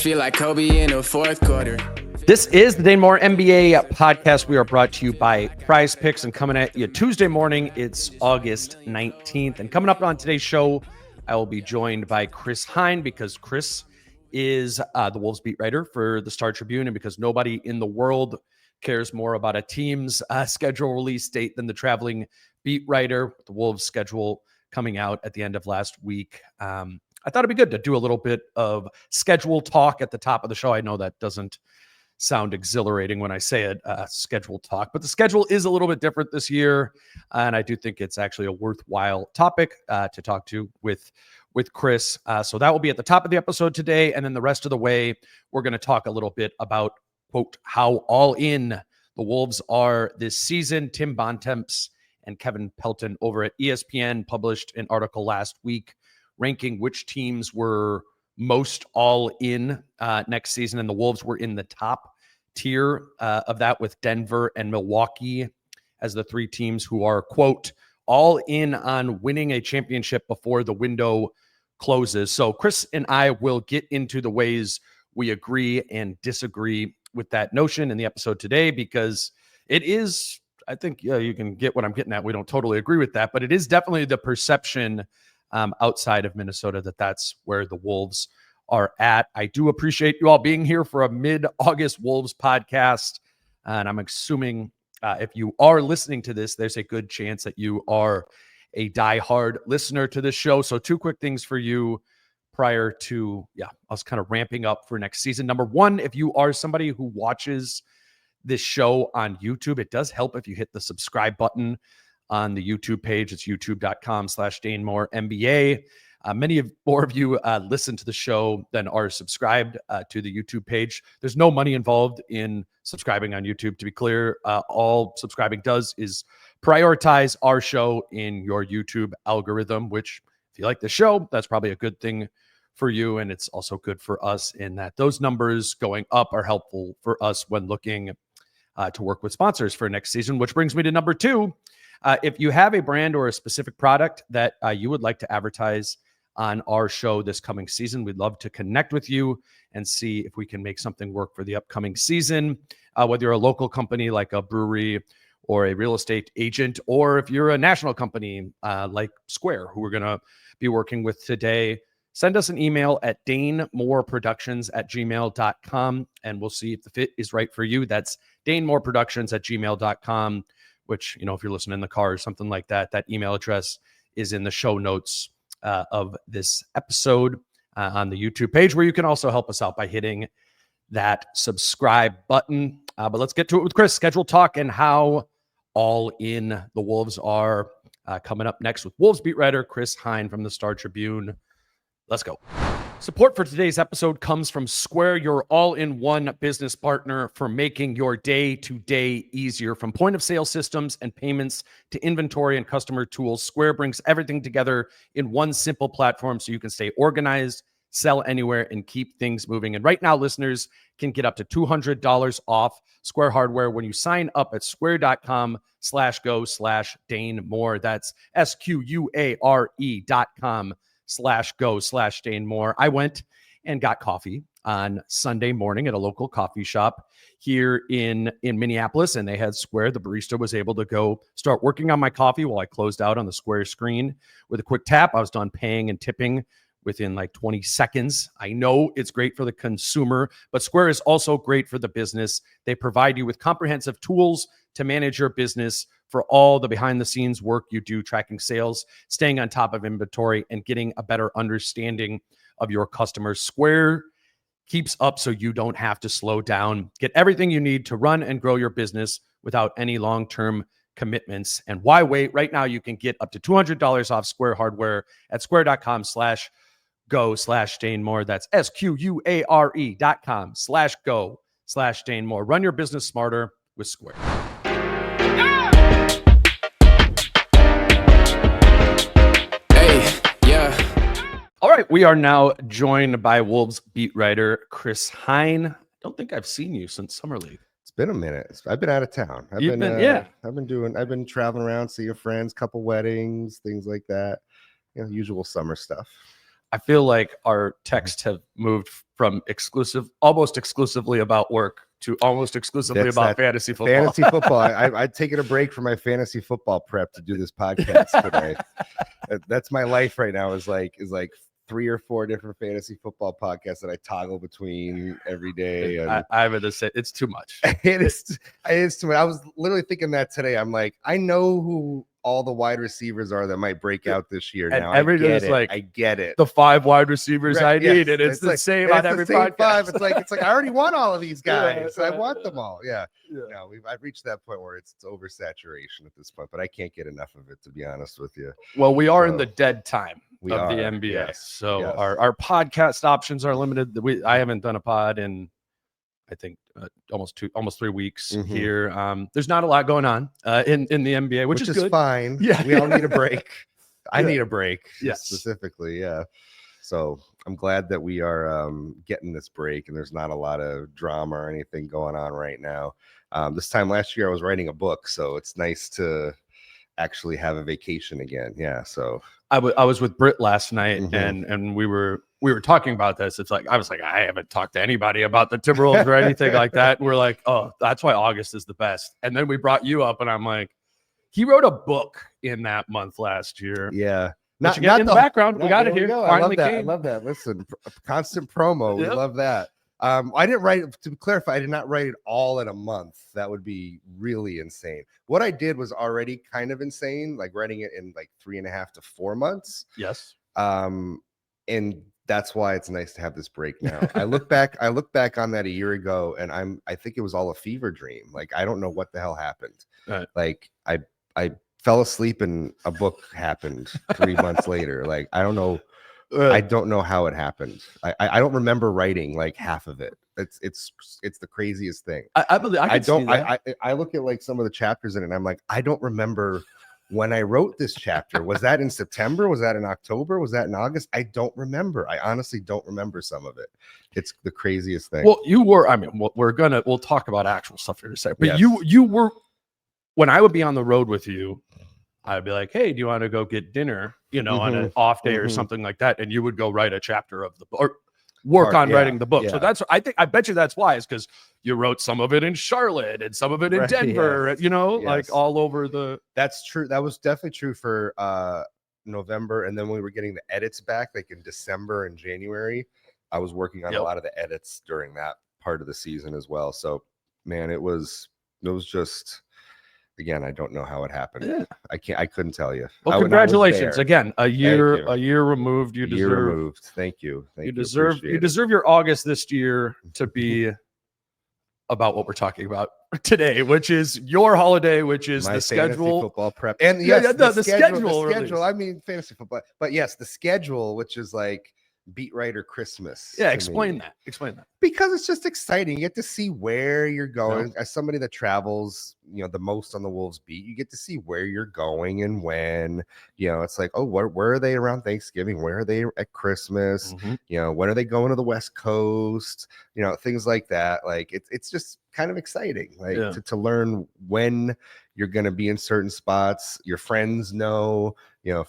feel like Kobe in the fourth quarter. This is the Dane Moore NBA podcast. We are brought to you by Prize Picks, and coming at you Tuesday morning, it's August 19th. And coming up on today's show, I will be joined by Chris Hine, because Chris is the Wolves beat writer for the Star Tribune, and because nobody in the world cares more about a team's schedule release date than the traveling beat writer. The Wolves schedule coming out at the end of last week. I thought it'd be good to do a little bit of schedule talk at the top of the show. I know that doesn't sound exhilarating when I say it, schedule talk, but the schedule is a little bit different this year, and I do think it's actually a worthwhile topic to talk to with Chris. So that will be at the top of the episode today, and then the rest of the way, we're going to talk a little bit about, quote, how all in the Wolves are this season. Tim Bontemps and Kevin Pelton over at ESPN published an article last week ranking which teams were most all in next season, and the Wolves were in the top tier of that, with Denver and Milwaukee as the three teams who are, quote, all in on winning a championship before the window closes. So Chris and I will get into the ways we agree and disagree with that notion in the episode today, because it is, I think, you can get what I'm getting at. We don't totally agree with that, but it is definitely the perception outside of Minnesota that that's where the Wolves are at. I do appreciate you all being here for a mid-August Wolves podcast, and I'm assuming if you are listening to this, there's a good chance that you are a diehard listener to this show. So two quick things for you prior to us kind of ramping up for next season. Number one, if you are somebody who watches this show on YouTube, it does help if you hit the subscribe button on the YouTube page. It's youtube.com/DaneMooreNBA. Many more of you listen to the show than are subscribed to the YouTube page. There's no money involved in subscribing on YouTube. To be clear, all subscribing does is prioritize our show in your YouTube algorithm, which, if you like the show, that's probably a good thing for you. And it's also good for us in that those numbers going up are helpful for us when looking to work with sponsors for next season, which brings me to number two. If you have a brand or a specific product that you would like to advertise on our show this coming season, we'd love to connect with you and see if we can make something work for the upcoming season. Whether you're a local company like a brewery or a real estate agent, or if you're a national company like Square, who we're going to be working with today, send us an email at DaneMooreProductions@gmail.com, and we'll see if the fit is right for you. That's DaneMooreProductions@gmail.com, which, if you're listening in the car or something like that, that email address is in the show notes of this episode on the YouTube page, where you can also help us out by hitting that subscribe button. But let's get to it with Chris. Schedule talk and how all in the Wolves are coming up next with Wolves beat writer Chris Hine from the Star Tribune. Let's go. Support for today's episode comes from Square, your all-in-one business partner for making your day-to-day easier. From point-of-sale systems and payments to inventory and customer tools, Square brings everything together in one simple platform so you can stay organized, sell anywhere, and keep things moving. And right now, listeners can get up to $200 off Square hardware when you sign up at square.com/go/DaneMoore. That's SQUARE.com/go/DaneMoore. I went and got coffee on Sunday morning at a local coffee shop here in Minneapolis, and they had Square. The barista was able to go start working on my coffee while I closed out on the Square screen with a quick tap. I was done paying and tipping within like 20 seconds. I know it's great for the consumer, but Square is also great for the business. They provide you with comprehensive tools to manage your business for all the behind-the-scenes work you do, tracking sales, staying on top of inventory, and getting a better understanding of your customers. Square keeps up so you don't have to slow down. Get everything you need to run and grow your business without any long-term commitments. And why wait? Right now, you can get up to $200 off Square hardware at square.com/go/DaneMoore. That's SQUARE.com/go/DaneMoore. Run your business smarter with Square. All right, we are now joined by Wolves beat writer Chris Hine. I don't think I've seen you since Summer League. It's been a minute. I've been out of town. I've been traveling around, seeing friends, couple weddings, things like that. Usual summer stuff. I feel like our texts have moved from almost exclusively about work to almost exclusively about fantasy football. Fantasy football. I'd taken a break from my fantasy football prep to do this podcast today. That's my life right now. Is like 3 or 4 different fantasy football podcasts that I toggle between every day. And I would say it's too much. It is too much. I was literally thinking that today. I'm like, I know who all the wide receivers are that might break out this year. And now everybody's I get it. The 5 wide receivers right, I need, and it's the same on every podcast. 5. It's like I already want all of these guys. I want them all. Yeah. No, I've reached that point where it's oversaturation at this point, but I can't get enough of it, to be honest with you. Well, we are in the dead time of the NBA, yes, so yes. Our podcast options are limited. I haven't done a pod in, I think, almost 3 weeks here. There's not a lot going on in the NBA, which is good. Fine. Yeah, we all need a break. I need a break. Yes, specifically. Yeah. So I'm glad that we are getting this break, and there's not a lot of drama or anything going on right now. This time last year, I was writing a book, so it's nice to actually have a vacation again. Yeah. So I was with Britt last night, and we were talking about this. It's like I was like, I haven't talked to anybody about the Timberwolves or anything like that. And we're like, oh, that's why August is the best. And then we brought you up, and I'm like, he wrote a book in that month last year. Yeah. Not in the background. We got it here. Finally I came. love that. Listen, constant promo. We love that. I didn't write, to clarify, I did not write it all in a month. That would be really insane. What I did was already kind of insane, like writing it in like 3.5 to 4 months. Yes. And that's why it's nice to have this break now. I look back on that a year ago, and I think it was all a fever dream. Like, I don't know what the hell happened. Right. Like I fell asleep and a book happened 3 months later. Like, I don't know. I don't know how it happened. I don't remember writing like half of it. It's the craziest thing. I believe I don't. I look at like some of the chapters in it, and I'm like, I don't remember when I wrote this chapter. Was that in September? Was that in October? Was that in August? I don't remember. I honestly don't remember some of it. It's the craziest thing. Well, you were. I mean, we'll talk about actual stuff here in a second. But yes. you were, when I would be on the road with you, I'd be like, hey, do you want to go get dinner, on an off day or something like that? And you would go write a chapter of the book or work on writing the book. Yeah. So I bet you that's why, is because you wrote some of it in Charlotte and some of it in Denver, like all over the. That's true. That was definitely true for November. And then when we were getting the edits back, like in December and January, I was working on a lot of the edits during that part of the season as well. So, man, it was just. Again, I don't know how it happened. Yeah. I couldn't tell you. Well, congratulations again. A year removed. You deserve. Thank you. You deserve your August this year to be about what we're talking about today, which is your holiday, which is my the schedule, football prep, and the schedule. The schedule. I mean, fantasy football, but yes, the schedule, which is like beat writer Christmas. Yeah, explain that. Because it's just exciting. You get to see where you're going. As somebody that travels, the most on the Wolves beat, you get to see where you're going and when. It's like, oh, where are they around Thanksgiving? Where are they at Christmas? When are they going to the West Coast? Things like that. Like it's just kind of exciting, like to learn when you're going to be in certain spots. Your friends know.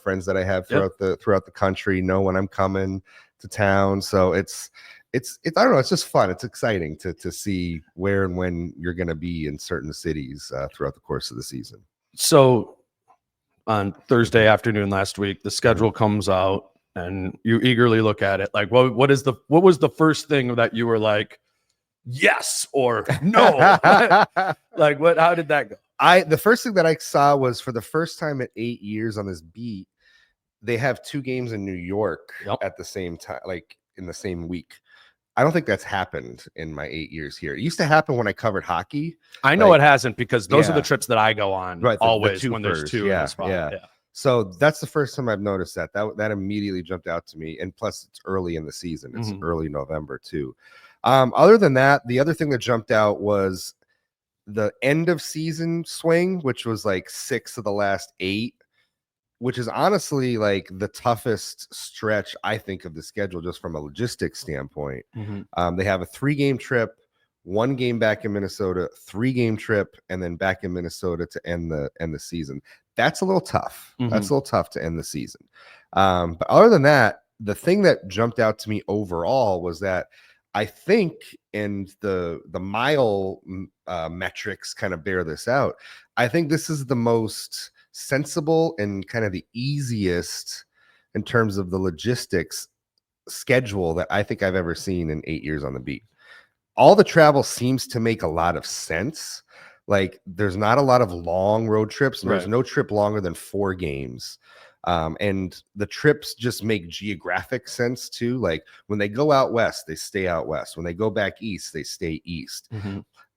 Friends that I have throughout the country know when I'm coming to town. So it's I don't know, it's just fun. It's exciting to see where and when you're going to be in certain cities throughout the course of the season. So on Thursday afternoon last week, the schedule comes out and you eagerly look at it. Like, what was the first thing that you were like, yes or no? Like, how did that go? The first thing that I saw was, for the first time in 8 years on this beat, they have 2 games in New York at the same time, like in the same week. I don't think that's happened in my 8 years here. It used to happen when I covered hockey. I know it hasn't, because those are the trips that I go on always the when there's 2 in the spot. Yeah. So that's the first time I've noticed that. That immediately jumped out to me. And plus, it's early in the season. It's early November too. Other than that, the other thing that jumped out was the end of season swing, which was like 6 of the last 8, which is honestly like the toughest stretch, I think, of the schedule, just from a logistics standpoint. They have a 3-game trip, 1 game back in Minnesota, 3-game trip, and then back in Minnesota to end the season. That's a little tough. That's a little tough to end the season. But other than that, the thing that jumped out to me overall was that I think, and the mile metrics kind of bear this out, I think this is the most sensible and kind of the easiest in terms of the logistics schedule that I think I've ever seen in 8 years on the beat. All the travel seems to make a lot of sense. Like there's not a lot of long road trips. There's no trip longer than 4 games. And the trips just make geographic sense too. Like when they go out west, they stay out west. When they go back east, they stay east.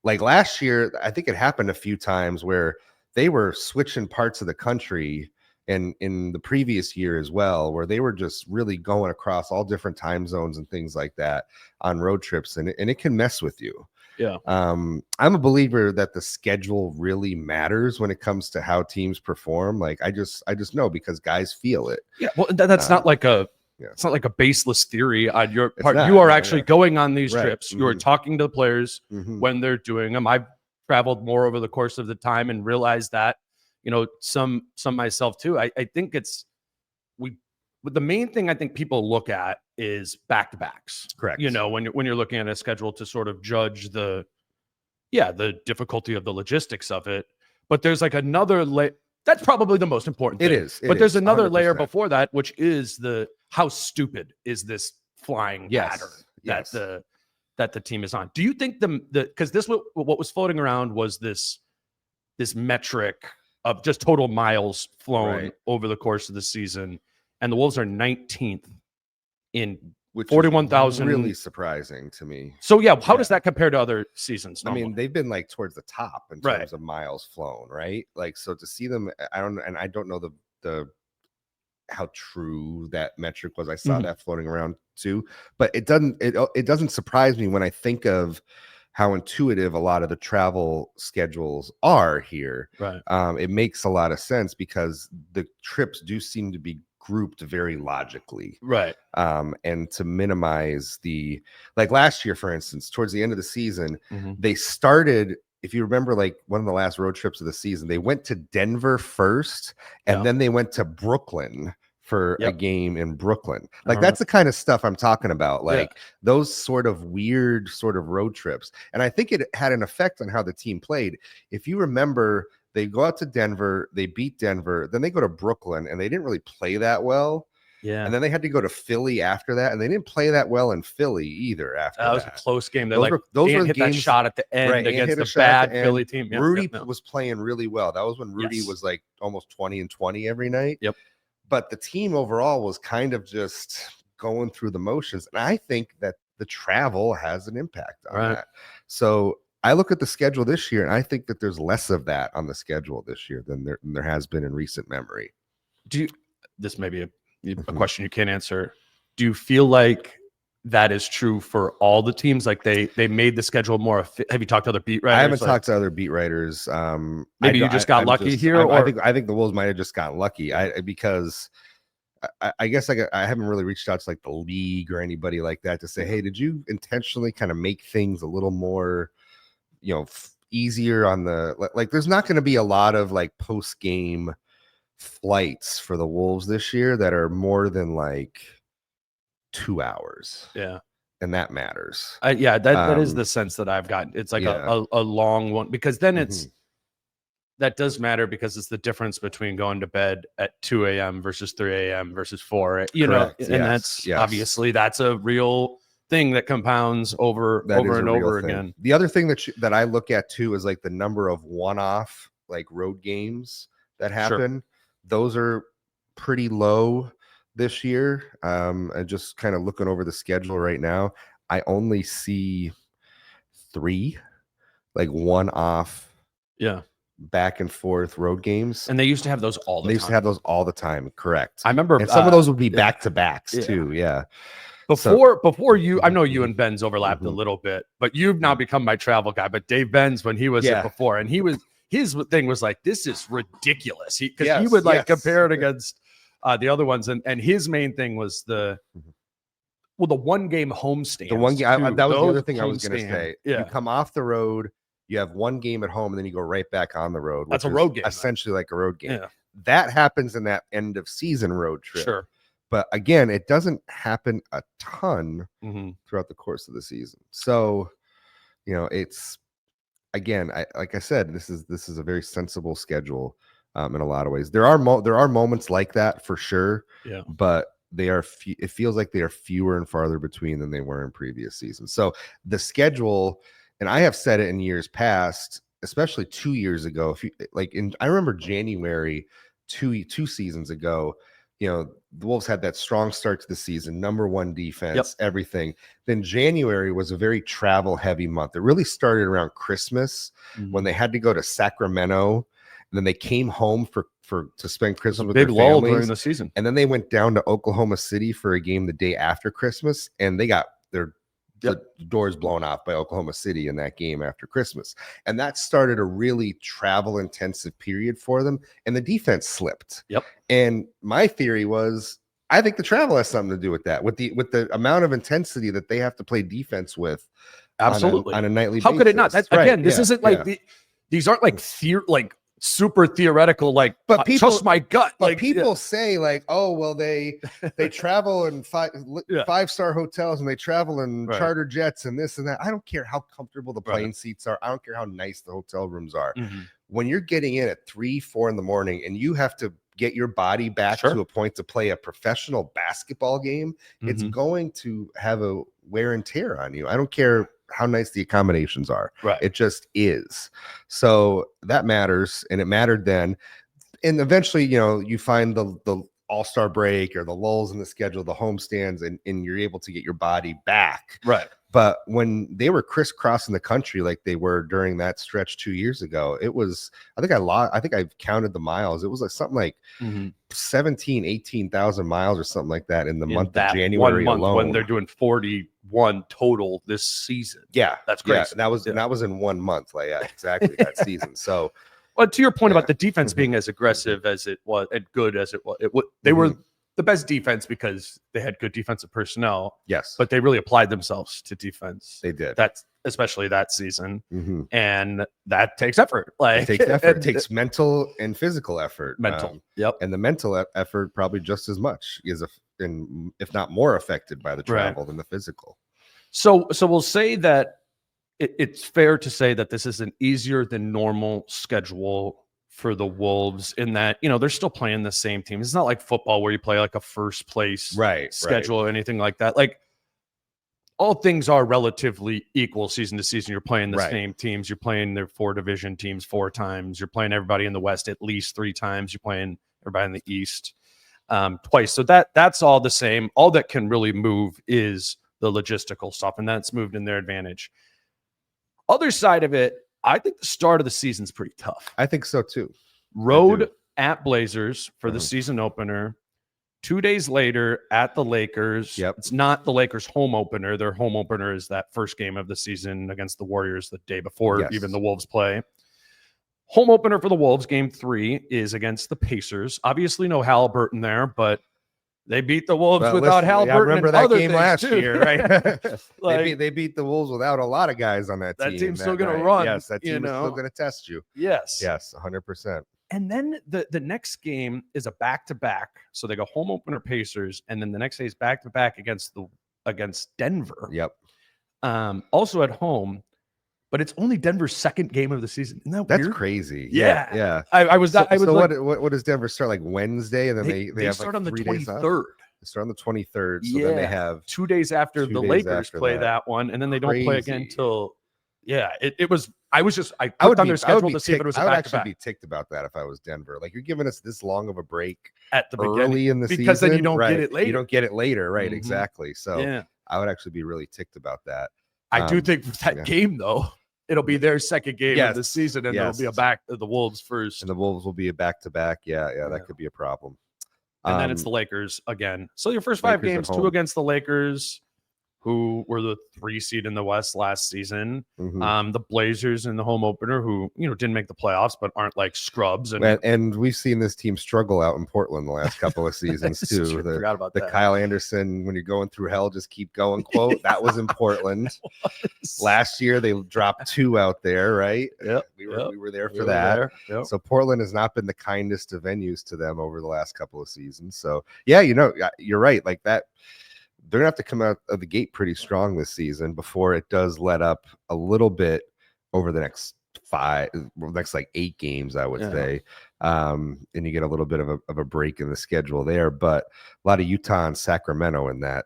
Like last year, I think it happened a few times where they were switching parts of the country, and in the previous year as well, where they were just really going across all different time zones and things like that on road trips, and it can mess with you. Yeah. I'm a believer that the schedule really matters when it comes to how teams perform. Like I just know because guys feel it. Yeah. Well, that's not like it's not like a baseless theory on your part. You are actually going on these trips. You are talking to the players when they're doing them. I've traveled more over the course of the time and realized that, some myself too. I think the main thing I think people look at is back-to-backs. Correct. When you're looking at a schedule to sort of judge the difficulty of the logistics of it. But there's like another that's probably the most important thing. It is. But there's another 100%. layer before that, which is how stupid is this flying pattern that the team is on. Do you think because what was floating around was this metric of just total miles flown over the course of the season, and the Wolves are 19th in 41,000. Really surprising to me. So how does that compare to other seasons? Normally? I mean, they've been like towards the top in terms of miles flown, right? Like, so to see them, I don't know the how true that metric was. I saw that floating around too, but it doesn't surprise me when I think of how intuitive a lot of the travel schedules are here. Right. It makes a lot of sense because the trips do seem to be grouped very logically. Right. And to minimize like last year, for instance, towards the end of the season, they started, if you remember, like one of the last road trips of the season, they went to Denver first, and then they went to Brooklyn for a game in Brooklyn. Like that's the kind of stuff I'm talking about. Like those sort of weird sort of road trips. And I think it had an effect on how the team played. If you remember, they go out to Denver, they beat Denver, then they go to Brooklyn, and they didn't really play that well. Yeah. And then they had to go to Philly after that, and they didn't play that well in Philly either after that. That was a close game. Those were hit games, that shot at the end against the bad Philly team. Rudy was playing really well. That was when Rudy was like almost 20-20 every night. Yep. But the team overall was kind of just going through the motions. And I think that the travel has an impact on that. So I look at the schedule this year, and I think that there's less of that on the schedule this year than there has been in recent memory. This may be a question you can't answer. Do you feel like that is true for all the teams? Like they made the schedule more. Have you talked to other beat writers? I haven't talked to other beat writers. Maybe you just got lucky here. I think the Wolves might have just gotten lucky. Because I guess I haven't really reached out to like the league or anybody like that to say, hey, did you intentionally kind of make things a little more, easier on the like? There's not going to be a lot of like post game flights for the Wolves this year that are more than like 2 hours. Yeah. And that matters. That is the sense that I've gotten. It's like a long one, because then that does matter, because it's the difference between going to bed at 2 a.m. versus 3 a.m. versus 4, that's obviously that's a real thing that compounds over and over again. The other thing that I look at too is like the number of one-off like road games that happen. Those are pretty low this year. And just kind of looking over the schedule right now, I only see 3 like one-off back and forth road games. And they used to have those all the time. They used to have those all the time. Correct. I remember. And some of those would be back-to-backs too. Yeah. Before you, I know you and Ben's overlapped a little bit, but you've now become my travel guy. But Dave Benz, when he was here before, and his thing was like, this is ridiculous. Because he would like compare it against the other ones. And his main thing was the 1 game homestand. The 1 game, that was the other thing I was going to say. Yeah. You come off the road, you have 1 game at home, and then you go right back on the road. That's a road game. Essentially like a road game. Yeah. That happens in that end of season road trip. Sure. But again, it doesn't happen a ton Mm-hmm. throughout the course of the season. So, it's again, like I said, this is a very sensible schedule in a lot of ways. There are moments like that for sure. Yeah. But it feels like they are fewer and farther between than they were in previous seasons. So the schedule, and I have said it in years past, especially 2 years ago, I remember January two seasons ago, the Wolves had that strong start to the season, number one defense, everything. Then January was a very travel heavy month. It really started around Christmas when they had to go to Sacramento, and then they came home to spend Christmas with big their lull families during the season. And then they went down to Oklahoma City for a game the day after Christmas, and they got the doors blown off by Oklahoma City in that game after Christmas. And that started a really travel intensive period for them, and the defense slipped. And my theory was, I think the travel has something to do with that, with the amount of intensity that they have to play defense with. Absolutely. On a nightly basis. How could it not? That's right. Again, this isn't like these aren't like super theoretical, but people trust my gut. But people say oh, well, they travel in five-star hotels, and they travel in charter jets and this and that. I don't care how comfortable the plane seats are. I don't care how nice the hotel rooms are. When you're getting in at 3-4 in the morning and you have to get your body back to a point to play a professional basketball game, it's going to have a wear and tear on you. I don't care how nice the accommodations are. It just is. So that matters, and it mattered then. And eventually, you find the all-star break or the lulls in the schedule, the homestands, and you're able to get your body back. But when they were crisscrossing the country like they were during that stretch 2 years ago, it was, I think I've counted the miles. It was like something like 18,000 miles or something like that in the month of January 1 month alone. When they're doing 41 total this season. Yeah, that's crazy. Yeah, that was in 1 month. Exactly that season. So, well, to your point about the defense being as aggressive as it was and good as it was, they were the best defense because they had good defensive personnel. Yes, but they really applied themselves to defense. They did. That's especially that season, and that takes effort. It takes effort. It takes mental and physical effort. Yep. And the mental effort probably just as much if not more affected by the travel than the physical. So we'll say that it's fair to say that this is an easier than normal schedule for the Wolves in that, they're still playing the same team. It's not like football where you play like a first place schedule or anything like that. Like, all things are relatively equal season to season. You're playing the same teams. You're playing their 4 division teams 4 times. You're playing everybody in the West at least 3 times. You're playing everybody in the East twice. So that's all the same. All that can really move is the logistical stuff, and that's moved in their advantage. Other side of it, I think the start of the season's pretty tough. I think so too. Road at Blazers for the season opener. 2 days later at the Lakers. It's not the Lakers' home opener. Their home opener is that first game of the season against the Warriors the day before even the Wolves play. Home opener for the Wolves, game 3, is against the Pacers. Obviously no Halliburton there, but they beat the Wolves without Halliburton. I remember that game last year, right? they beat the Wolves without a lot of guys on that team. That team's still going to run. Yes, that team is still going to test you. Yes, 100%. And then the next game is a back-to-back. So they go home opener Pacers, and then the next day is back-to-back against Denver. Also at home, but it's only Denver's second game of the season. Isn't that weird? That's crazy. Yeah. I was like, what does Denver start like Wednesday, and then they have start like on the 23rd. They start on the 23rd. So then they have 2 days after the Lakers play that one, and then they don't play again till it was. I put on their schedule to see if it was a back-to-back. I would actually be ticked about that if I was Denver. Like, you're giving us this long of a break at the early in the season, because then you don't get it later. You don't get it later, right? Exactly. So I would actually be really ticked about that. I do think for that game though, it'll be their second game of the season, and it'll be the Wolves first, and the Wolves will be a back-to-back. That could be a problem. And then it's the Lakers again. So your first 5 games, 2 against the Lakers, who were the 3 seed in the West last season. Mhm. The Blazers in the home opener, who didn't make the playoffs but aren't like scrubs. And we've seen this team struggle out in Portland the last couple of seasons too. Forgot about The that. Kyle Anderson, when you're going through hell, just keep going quote. That was in Portland. Last year they dropped 2 out there, right? Yep. We were there for We were that. there. Yep. So Portland has not been the kindest of venues to them over the last couple of seasons. So yeah, you're right. Like that, they're gonna have to come out of the gate pretty strong this season before it does let up a little bit over the next like 8 games, I would say. And you get a little bit of a break in the schedule there, but a lot of Utah and Sacramento in that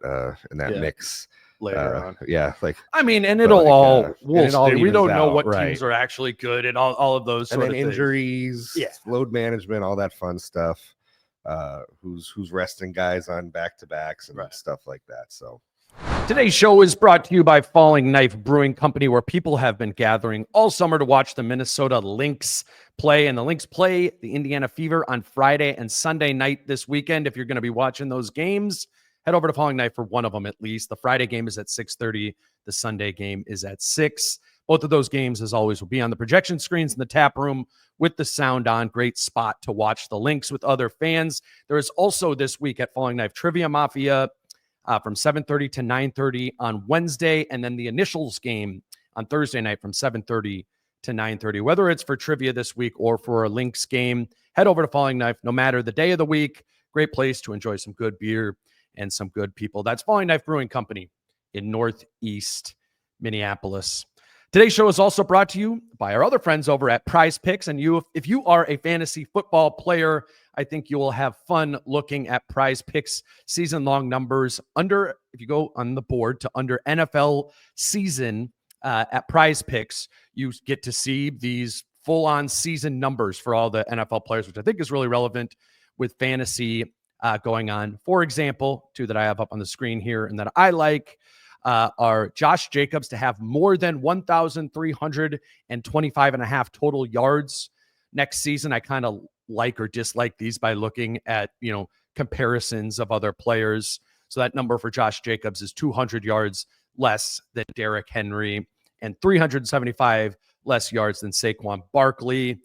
mix Later on. Yeah, like I mean, and but it'll like, all and we'll it all see. We evens don't know out, what right. teams are actually good and all of those and sort then of things. injuries, load management, all that fun stuff. Who's resting guys on back-to-backs and stuff like that. So today's show is brought to you by Falling Knife Brewing Company, where people have been gathering all summer to watch the Minnesota Lynx play. And the Lynx play the Indiana Fever on Friday and Sunday night this weekend. If you're going to be watching those games, head over to Falling Knife for one of them at least. The Friday game is at 6:30. The Sunday game is at 6. Both of those games, as always, will be on the projection screens in the tap room with the sound on. Great spot to watch the Lynx with other fans. There is also this week at Falling Knife Trivia Mafia from 7:30 to 9:30 on Wednesday, and then the Initials game on Thursday night from 7:30 to 9:30. Whether it's for trivia this week or for a Lynx game, head over to Falling Knife. No matter the day of the week, great place to enjoy some good beer and some good people. That's Falling Knife Brewing Company in Northeast Minneapolis. Today's show is also brought to you by our other friends over at Prize Picks. And if you are a fantasy football player, I think you will have fun looking at Prize Picks season-long numbers if you go on the board to under NFL season at Prize Picks, you get to see these full-on season numbers for all the NFL players, which I think is really relevant with fantasy going on. For example, 2 that I have up on the screen here and that I like are Josh Jacobs to have more than 1,325.5 total yards next season. I kind of like or dislike these by looking at, comparisons of other players. So that number for Josh Jacobs is 200 yards less than Derrick Henry and 375 less yards than Saquon Barkley.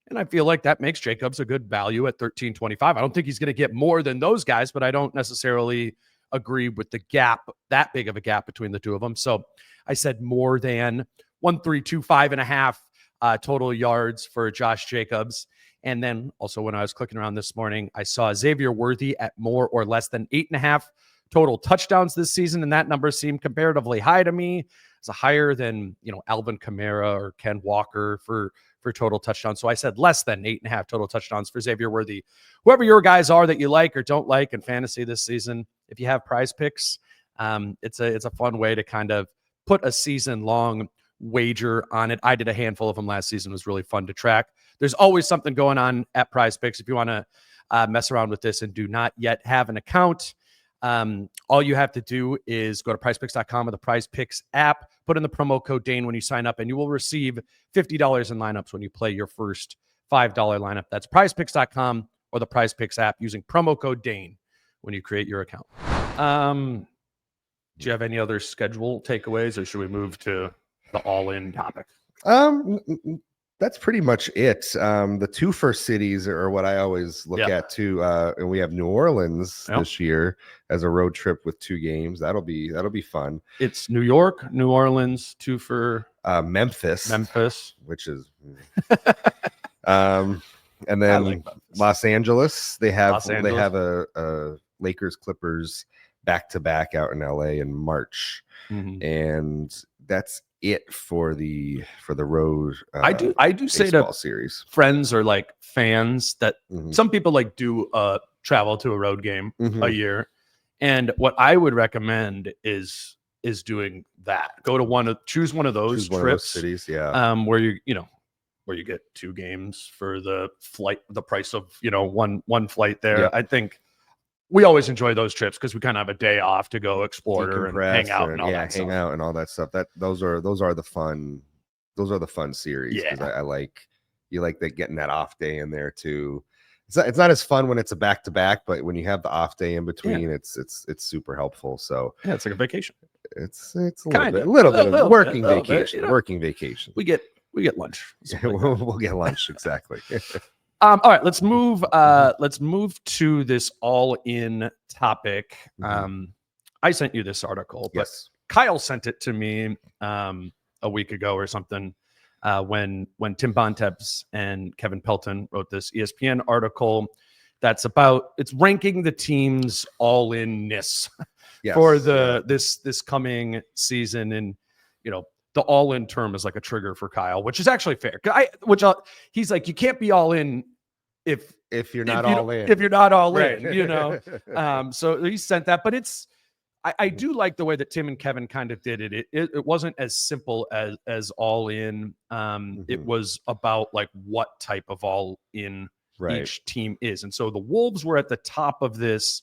And I feel like that makes Jacobs a good value at 13.25. I don't think he's going to get more than those guys, but I don't necessarily agree with the gap, that big of a gap between the two of them. So I said more than 1,325.5 total yards for Josh Jacobs. And then also when I was clicking around this morning, I saw Xavier Worthy at more or less than 8.5 total touchdowns this season. And that number seemed comparatively high to me. It's higher than, Alvin Kamara or Ken Walker for total touchdowns. So I said less than 8.5 total touchdowns for Xavier Worthy. Whoever your guys are that you like or don't like in fantasy this season, if you have Prize Picks, it's a fun way to kind of put a season-long wager on it. I did a handful of them last season. It was really fun to track. There's always something going on at Prize Picks. If you want to mess around with this and do not yet have an account, all you have to do is go to prizepicks.com or the Prize Picks app, put in the promo code Dane when you sign up, and you will receive $50 in lineups when you play your first $5 lineup. That's prizepicks.com or the Prize Picks app using promo code Dane when you create your account. Do you have any other schedule takeaways, or should we move to the all-in topic? That's pretty much it. The 2 first cities are what I always look at too. And we have New Orleans this year as a road trip with 2 games. That'll be fun. It's New York, New Orleans, 2 for Memphis, which is and then like Los Angeles. They have a Lakers Clippers back-to-back out in LA in March. And that's it for the road. I do say to series friends or like fans that some people like do travel to a road game a year, and what I would recommend is doing that. Choose one of those trips, cities, where you get 2 games for the price of one flight there. Yep. I think we always enjoy those trips because we kind of have a day off to go explore and hang out and all that stuff. Out and all that stuff. Those are the fun series. Yeah. Because you like getting that off day in there too. It's not as fun when it's a back-to-back, but when you have the off day in between, it's super helpful. So yeah, it's like a vacation. It's a Kind of. a little bit Little of working bit, vacation. you know. Working vacation. We get lunch. We'll get lunch exactly. All right, let's move. Let's move to this all-in topic. I sent you this article, but Yes. Kyle sent it to me a week ago or something. When Tim Bontemps and Kevin Pelton wrote this ESPN article that's about it's ranking the team's all-in-ness for this coming season, and the all-in term is like a trigger for Kyle, which is actually fair. He's like, you can't be all in if you're not all in. If you're not all right. in, so he sent that, but I do like the way that Tim and Kevin kind of did it. It wasn't as simple as all in. It was about like what type of all in each team is. And so the Wolves were at the top of this,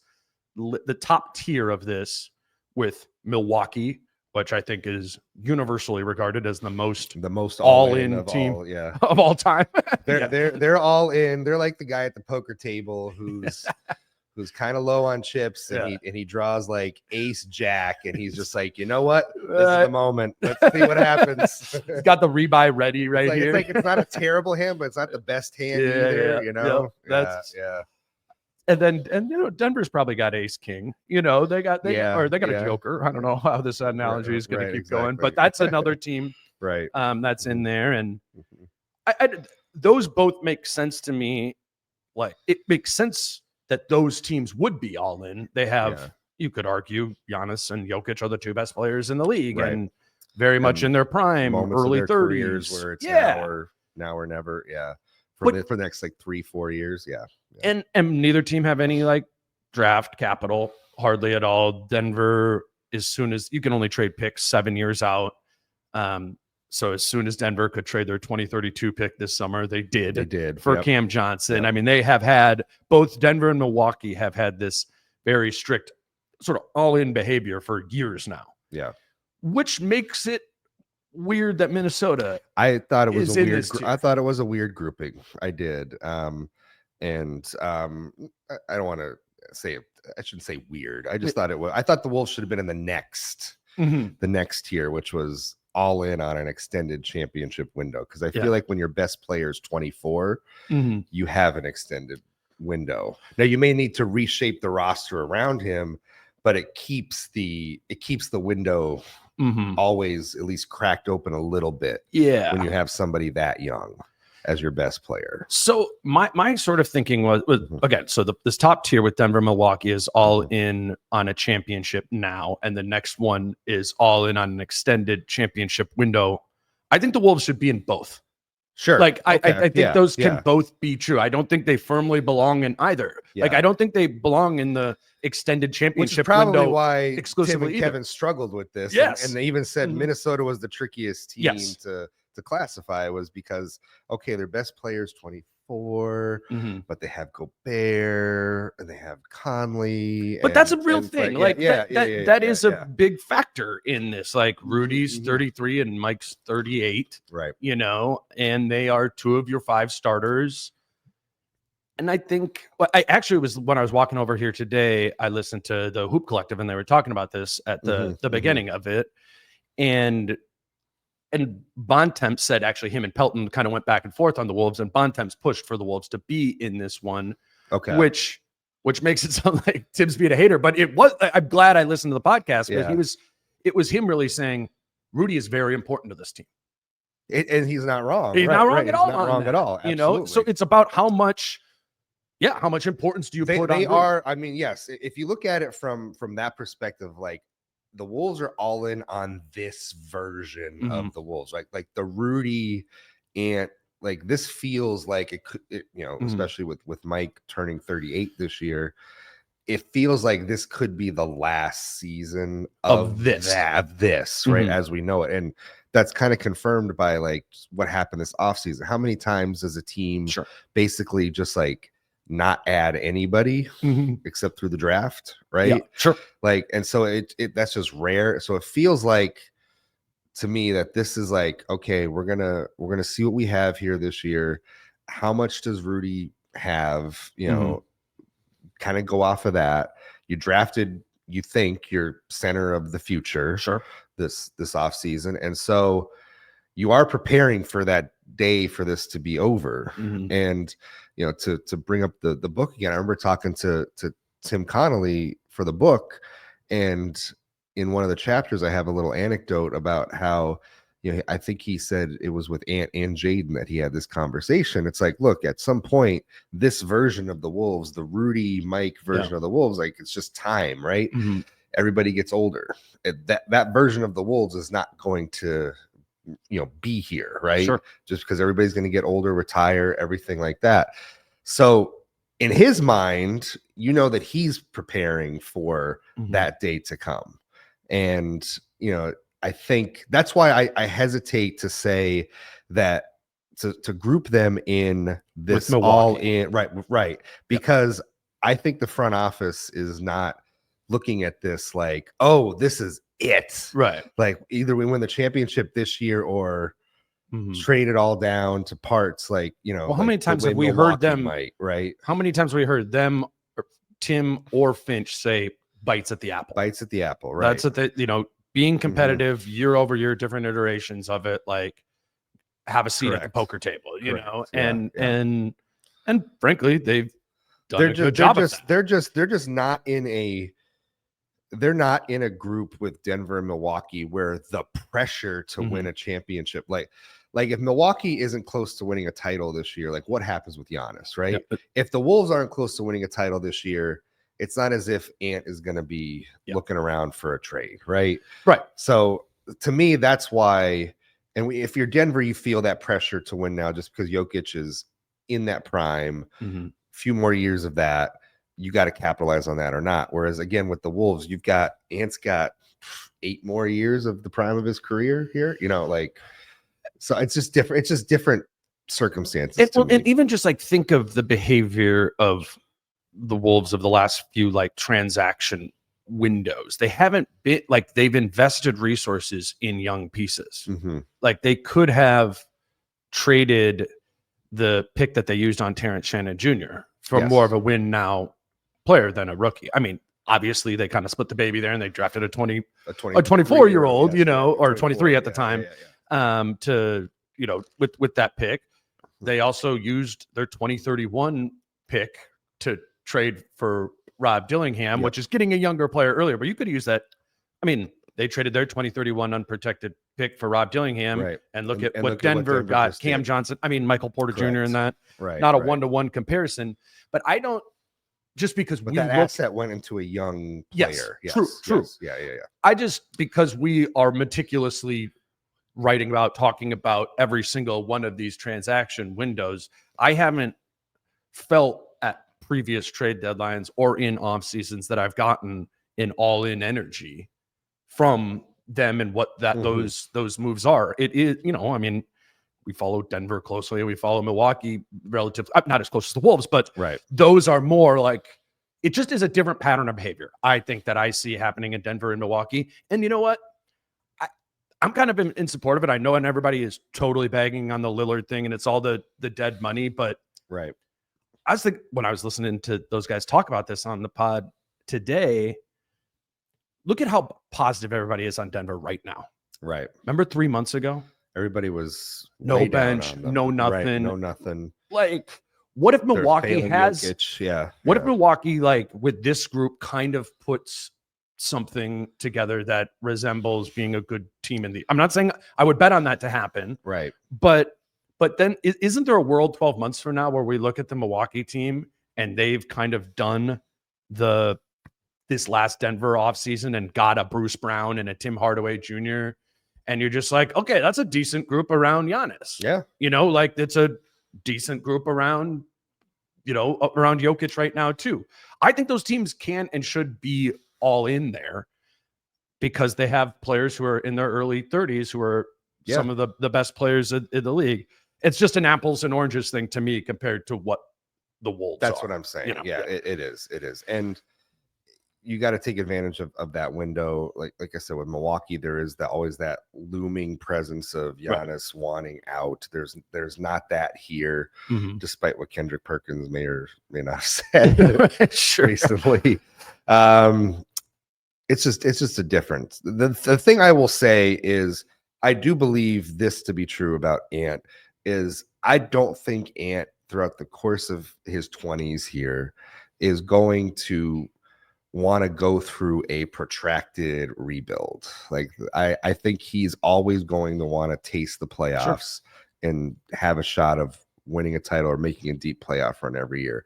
the top tier of this, with Milwaukee, which I think is universally regarded as the most all-in team of all time. They're all in. They're like the guy at the poker table who's kind of low on chips, and he draws like ace jack, and he's just like, you know what, this is the moment. Let's see what happens. He's got the rebuy ready here. It's not a terrible hand, but it's not the best hand either. And then Denver's probably got ace king. They got a joker. I don't know how this analogy is going to keep going, but that's another team that's in there, and those both make sense to me. Like, it makes sense that those teams would be all in. They have, you could argue, Giannis and Jokic are the two best players in the league, and very much in their prime, early 30s, where it's now or never. For the next like 3-4 years. And neither team have any like draft capital, hardly at all. Denver, as soon as you can only trade picks 7 years out. So as soon as Denver could trade their 2032 pick this summer, they did for Cam Johnson. I mean, they have had, both Denver and Milwaukee have had this very strict sort of all-in behavior for years now. Which makes it weird that Minnesota. I thought it was a weird grouping. I did. I don't want to say, I shouldn't say weird. I just thought I thought the Wolves should have been in the next tier, which was all in on an extended championship window. Because I feel like when your best player is 24, you have an extended window. Now you may need to reshape the roster around him, but it keeps the window always at least cracked open a little bit. When you have somebody that young as your best player. So my sort of thinking was again, so this top tier with Denver, Milwaukee is all in on a championship now, and the next one is all in on an extended championship window. I think the Wolves should be in both. Sure. Like I think those can both be true. I don't think they firmly belong in either. Like I don't think they belong in the extended championship, which is probably window why exclusively. Tim and Kevin struggled with this. Yes. And they even said Minnesota was the trickiest team to classify, was because their best players 24, but they have Gobert and they have Conley. But that's a real thing. That is a big factor in this. Like Rudy's 33 and Mike's 38. Right. And they are two of your 5 starters. And I think I actually was, when I was walking over here today, I listened to the Hoop Collective and they were talking about this at the beginning of it. And Bontemps said, actually, him and Pelton kind of went back and forth on the Wolves, and Bontemps pushed for the Wolves to be in this one. Which makes it sound like Tim's being a hater, but it was. I'm glad I listened to the podcast, but it was him really saying Rudy is very important to this team, and he's not wrong. He's not wrong at all. Not wrong at all. Absolutely. So it's about how much importance do you put on? They are. I mean, yes. If you look at it from that perspective, like, the Wolves are all in on this version of the Wolves, like the Rudy, and like this feels like it could, especially with Mike turning 38 this year, it feels like this could be the last season of this, right, as we know it. And that's kind of confirmed by like what happened this offseason. How many times does a team basically just like not add anybody except through the draft, right? Like, and so it that's just rare. So it feels like to me that this is like, okay, we're gonna see what we have here this year. How much does Rudy have? Kind of go off of that. You drafted you think your center of the future this off season. And so you are preparing for that day for this to be over. And, you know, to bring up the book again, I remember talking to Tim Connolly for the book, and in one of the chapters, I have a little anecdote about how, you know, I think he said it was with Ant and Jaden that he had this conversation. It's like, look, at some point, this version of the Wolves, the Rudy Mike version of the Wolves, like, it's just time, right? Everybody gets older. That version of the Wolves is not going to, you know, be here, right? Just because everybody's going to get older, retire, everything like that. So in his mind, you know that he's preparing for that day to come. And, you know, I think that's why I hesitate to say that to group them in this all in, right. Because I think the front office is not looking at this like, oh, this is it. Like, either we win the championship this year or trade it all down to parts, like, you know. Well, how many times have we heard them, how many times have we heard them, Tim or Finch, say bites at the apple? Bites at the apple, right? That's what they, you know, being competitive year over year, different iterations of it, like have a seat at the poker table, you know. And frankly, they've done a good job of that. They're just not in a, they're not in a group with Denver and Milwaukee where the pressure to win a championship, like if Milwaukee isn't close to winning a title this year, like what happens with Giannis, right? If the Wolves aren't close to winning a title this year, it's not as if Ant is going to be looking around for a trade, right? So to me, that's why. And if you're Denver, you feel that pressure to win now just because Jokic is in that prime. Few more years of that, you got to capitalize on that or not. Whereas again, with the Wolves, Ant's got 8 more years of the prime of his career here, you know, like, so it's just different. It's just different circumstances. And even just like think of the behavior of the Wolves of the last few like transaction windows. They haven't been like, they've invested resources in young pieces. Like they could have traded the pick that they used on Terrence Shannon Jr. for more of a win now player than a rookie. I mean, obviously they kind of split the baby there and they drafted a 24-year-old, you know, or 23 at the time, to, you know, with that pick. They also used their 2031 pick to trade for Rob Dillingham, which is getting a younger player earlier, but you could use that. I mean, they traded their 2031 unprotected pick for Rob Dillingham, and look at what Denver got. Cam Johnson, I mean, Michael Porter Jr. in that, not a one-to-one comparison, but I don't, just because that asset went into a young player. True. Yeah. I just, because we are meticulously writing about, talking about every single one of these transaction windows, I haven't felt at previous trade deadlines or in off seasons that I've gotten an all-in energy from them and what that those moves are. It is, you know, I mean, we follow Denver closely, we follow Milwaukee relatively, not as close as the Wolves, but those are more like, it just is a different pattern of behavior, I think, that I see happening in Denver and Milwaukee. And you know what? I'm kind of in support of it. I know, and everybody is totally bagging on the Lillard thing, and it's all the dead money. But I was thinking, when I was listening to those guys talk about this on the pod today, look at how positive everybody is on Denver right now. Remember 3 months ago? Everybody was no bench, no nothing, no nothing. Like, what if Milwaukee has? What if Milwaukee, like with this group, kind of puts something together that resembles being a good team in the? I'm not saying I would bet on that to happen, but then isn't there a world 12 months from now where we look at the Milwaukee team and they've kind of done this last Denver offseason and got a Bruce Brown and a Tim Hardaway Jr., and you're just like, okay, that's a decent group around Giannis. You know, like it's a decent group around, you know, around Jokic right now too. I think those teams can and should be all in there because they have players who are in their early 30s who are some of the best players in the league. It's just an apples and oranges thing to me compared to what the Wolves are. That's what I'm saying. You know? It is. And you got to take advantage of that window. Like I said, with Milwaukee, there is always that looming presence of Giannis wanting out. There's not that here, despite what Kendrick Perkins may or may not have said recently. it's just a difference. The thing I will say is I do believe this to be true about Ant is I don't think Ant throughout the course of his 20s here is going to want to go through a protracted rebuild. Like I think he's always going to want to taste the playoffs and have a shot of winning a title or making a deep playoff run every year.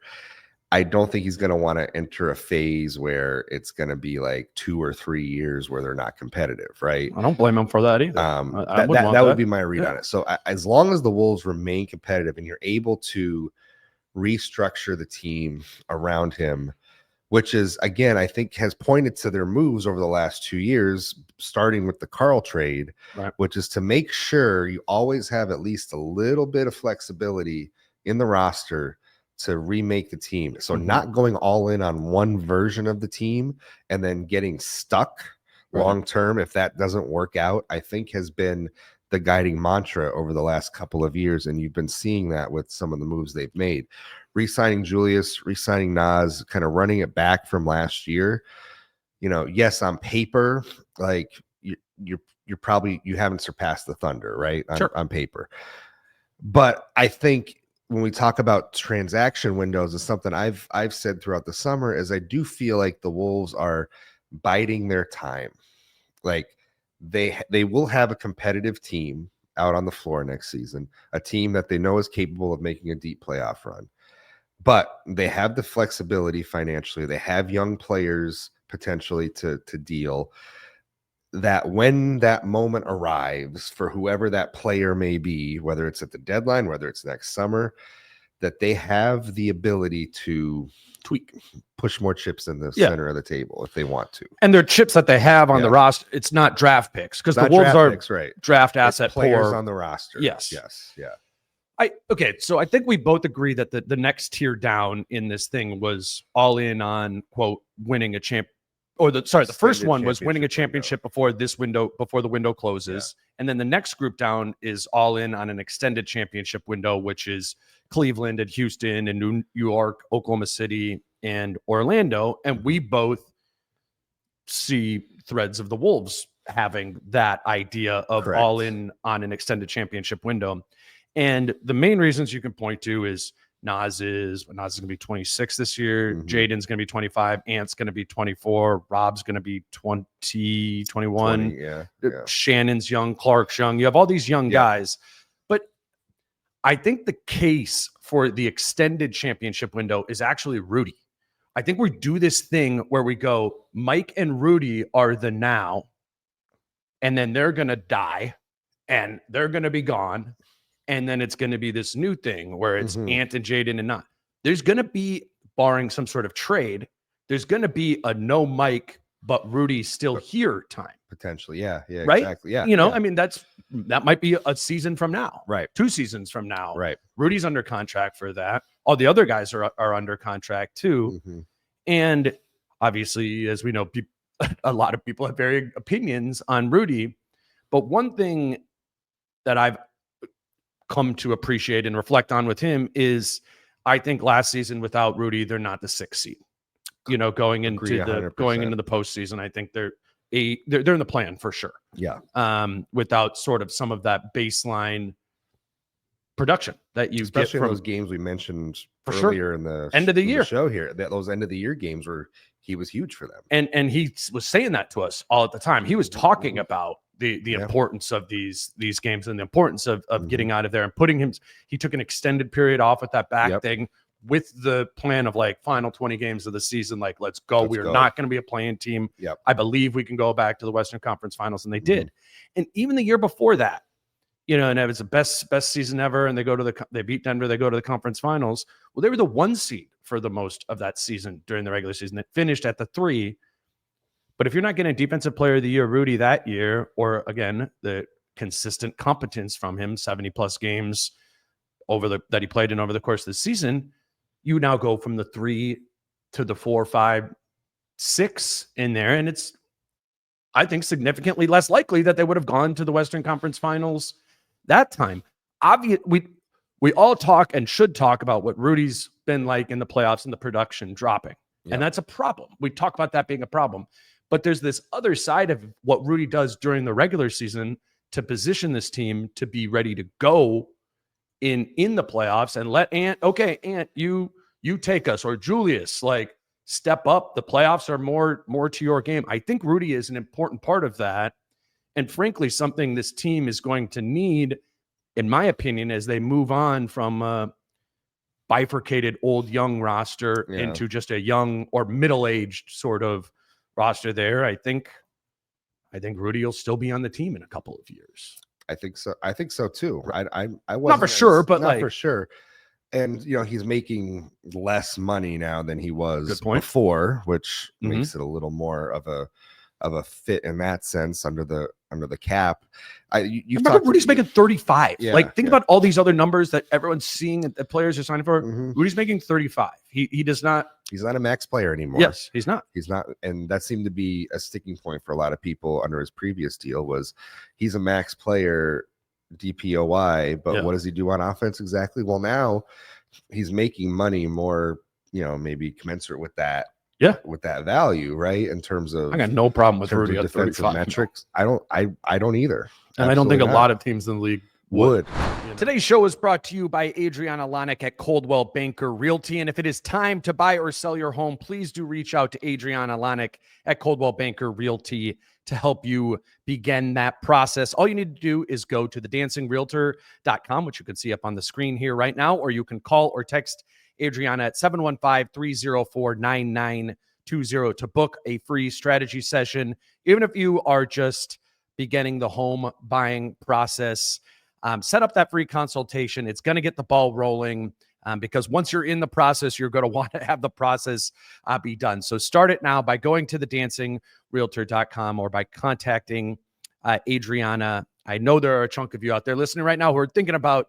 I don't think he's going to want to enter a phase where it's going to be like 2 or 3 years where they're not competitive, right? I don't blame him for that either. That would be my read on it. So as long as the Wolves remain competitive and you're able to restructure the team around him, which is, again, I think has pointed to their moves over the last 2 years, starting with the Carl trade, which is to make sure you always have at least a little bit of flexibility in the roster to remake the team. So not going all in on one version of the team and then getting stuck long term if that doesn't work out, I think has been the guiding mantra over the last couple of years. And you've been seeing that with some of the moves they've made. Re-signing Julius, re-signing Nas, kind of running it back from last year. Yes, on paper, like you're probably, you haven't surpassed the Thunder, right? On paper. But I think when we talk about transaction windows, is something I've said throughout the summer is I do feel like the Wolves are biding their time. Like they will have a competitive team out on the floor next season, a team that they know is capable of making a deep playoff run. But they have the flexibility financially. They have young players potentially to deal, that when that moment arrives for whoever that player may be, whether it's at the deadline, whether it's next summer, that they have the ability to push more chips in the center of the table if they want to. And they're chips that they have on the roster. It's not draft picks because the Wolves are draft asset players on the roster. Yes. Yeah. So I think we both agree that the next tier down in this thing was all in on, quote, winning a champ. The first one was winning a championship before the window closes. Yeah. And then the next group down is all in on an extended championship window, which is Cleveland and Houston and New York, Oklahoma City, and Orlando. And we both see threads of the Wolves having that idea of all in on an extended championship window. And the main reasons you can point to is Nas is going to be 26 this year. Jaden's going to be 25. Ant's going to be 24. Rob's going to be 20, 21. 20, Shannon's young. Clark's young. You have all these young guys. But I think the case for the extended championship window is actually Rudy. I think we do this thing where we go, Mike and Rudy are the now, and then they're going to die, and they're going to be gone. And then it's going to be this new thing where it's Ant and Jaden and not. There's going to be, barring some sort of trade, there's going to be a no Mike, but Rudy's still here time. Potentially. Yeah. Right? Exactly. Yeah. I mean, that might be a season from now. Right. 2 seasons from now. Right. Rudy's under contract for that. All the other guys are under contract too. And obviously, as we know, a lot of people have varying opinions on Rudy. But one thing that I've come to appreciate and reflect on with him is I think last season without Rudy, they're not the 6th seed. Going into the postseason, I think they're in the plan for sure. Yeah. Without sort of some of that baseline production that you especially get from those games we mentioned for earlier in the end of the year show here, that those end of the year games were, he was huge for them. And he was saying that to us all at the time. He was talking about the importance of these games and the importance of getting out of there and putting him. He took an extended period off with that back thing with the plan of like final 20 games of the season. Like, let's go. We're not going to be a playing team. I believe we can go back to the Western Conference Finals. And they did. And even the year before that, and it was the best season ever. And they beat Denver. They go to the conference finals. Well, they were the 1 seed for the most of that season during the regular season. It finished at the 3. But if you're not getting Defensive Player of the Year, Rudy, that year, or again, the consistent competence from him, 70+ games that he played in over the course of the season, you now go from the 3 to the 4, 5, 6 in there. And it's, I think, significantly less likely that they would have gone to the Western Conference Finals that time. We all talk and should talk about what Rudy's been like in the playoffs and the production dropping. And that's a problem. We talk about that being a problem. But there's this other side of what Rudy does during the regular season to position this team to be ready to go in the playoffs and let Ant, you take us, or Julius, like, step up. The playoffs are more to your game. I think Rudy is an important part of that. And frankly, something this team is going to need, in my opinion, as they move on from a bifurcated old young roster into just a young or middle-aged sort of roster there. I think Rudy will still be on the team in a couple of years. I think so. I think so too. I wasn't not for sure, but not for sure. And he's making less money now than he was before, which makes it a little more of a fit in that sense under the cap. You've talked. Rudy's making 35. Think about all these other numbers that everyone's seeing that players are signing for. Rudy's making 35. He does not. He's not a max player anymore. Yes, he's not. He's not, and that seemed to be a sticking point for a lot of people under his previous deal. Was he's a max player, DPOY, but what does he do on offense exactly? Well, now he's making money more, maybe commensurate with that. Yeah, with that value, right? In terms of, I got no problem with Rudy at defensive 35 metrics. I don't either. And I don't think a lot of teams in the league would. Today's show is brought to you by Adriana Lanick at Coldwell Banker Realty. And if it is time to buy or sell your home, please do reach out to Adriana Lanick at Coldwell Banker Realty to help you begin that process. All you need to do is go to thedancingrealtor.com, which you can see up on the screen here right now, or you can call or text Adriana at 715-304-9920 to book a free strategy session. Even if you are just beginning the home buying process, set up that free consultation. It's going to get the ball rolling because once you're in the process, you're going to want to have the process be done. So start it now by going to thedancingrealtor.com or by contacting Adriana. I know there are a chunk of you out there listening right now who are thinking about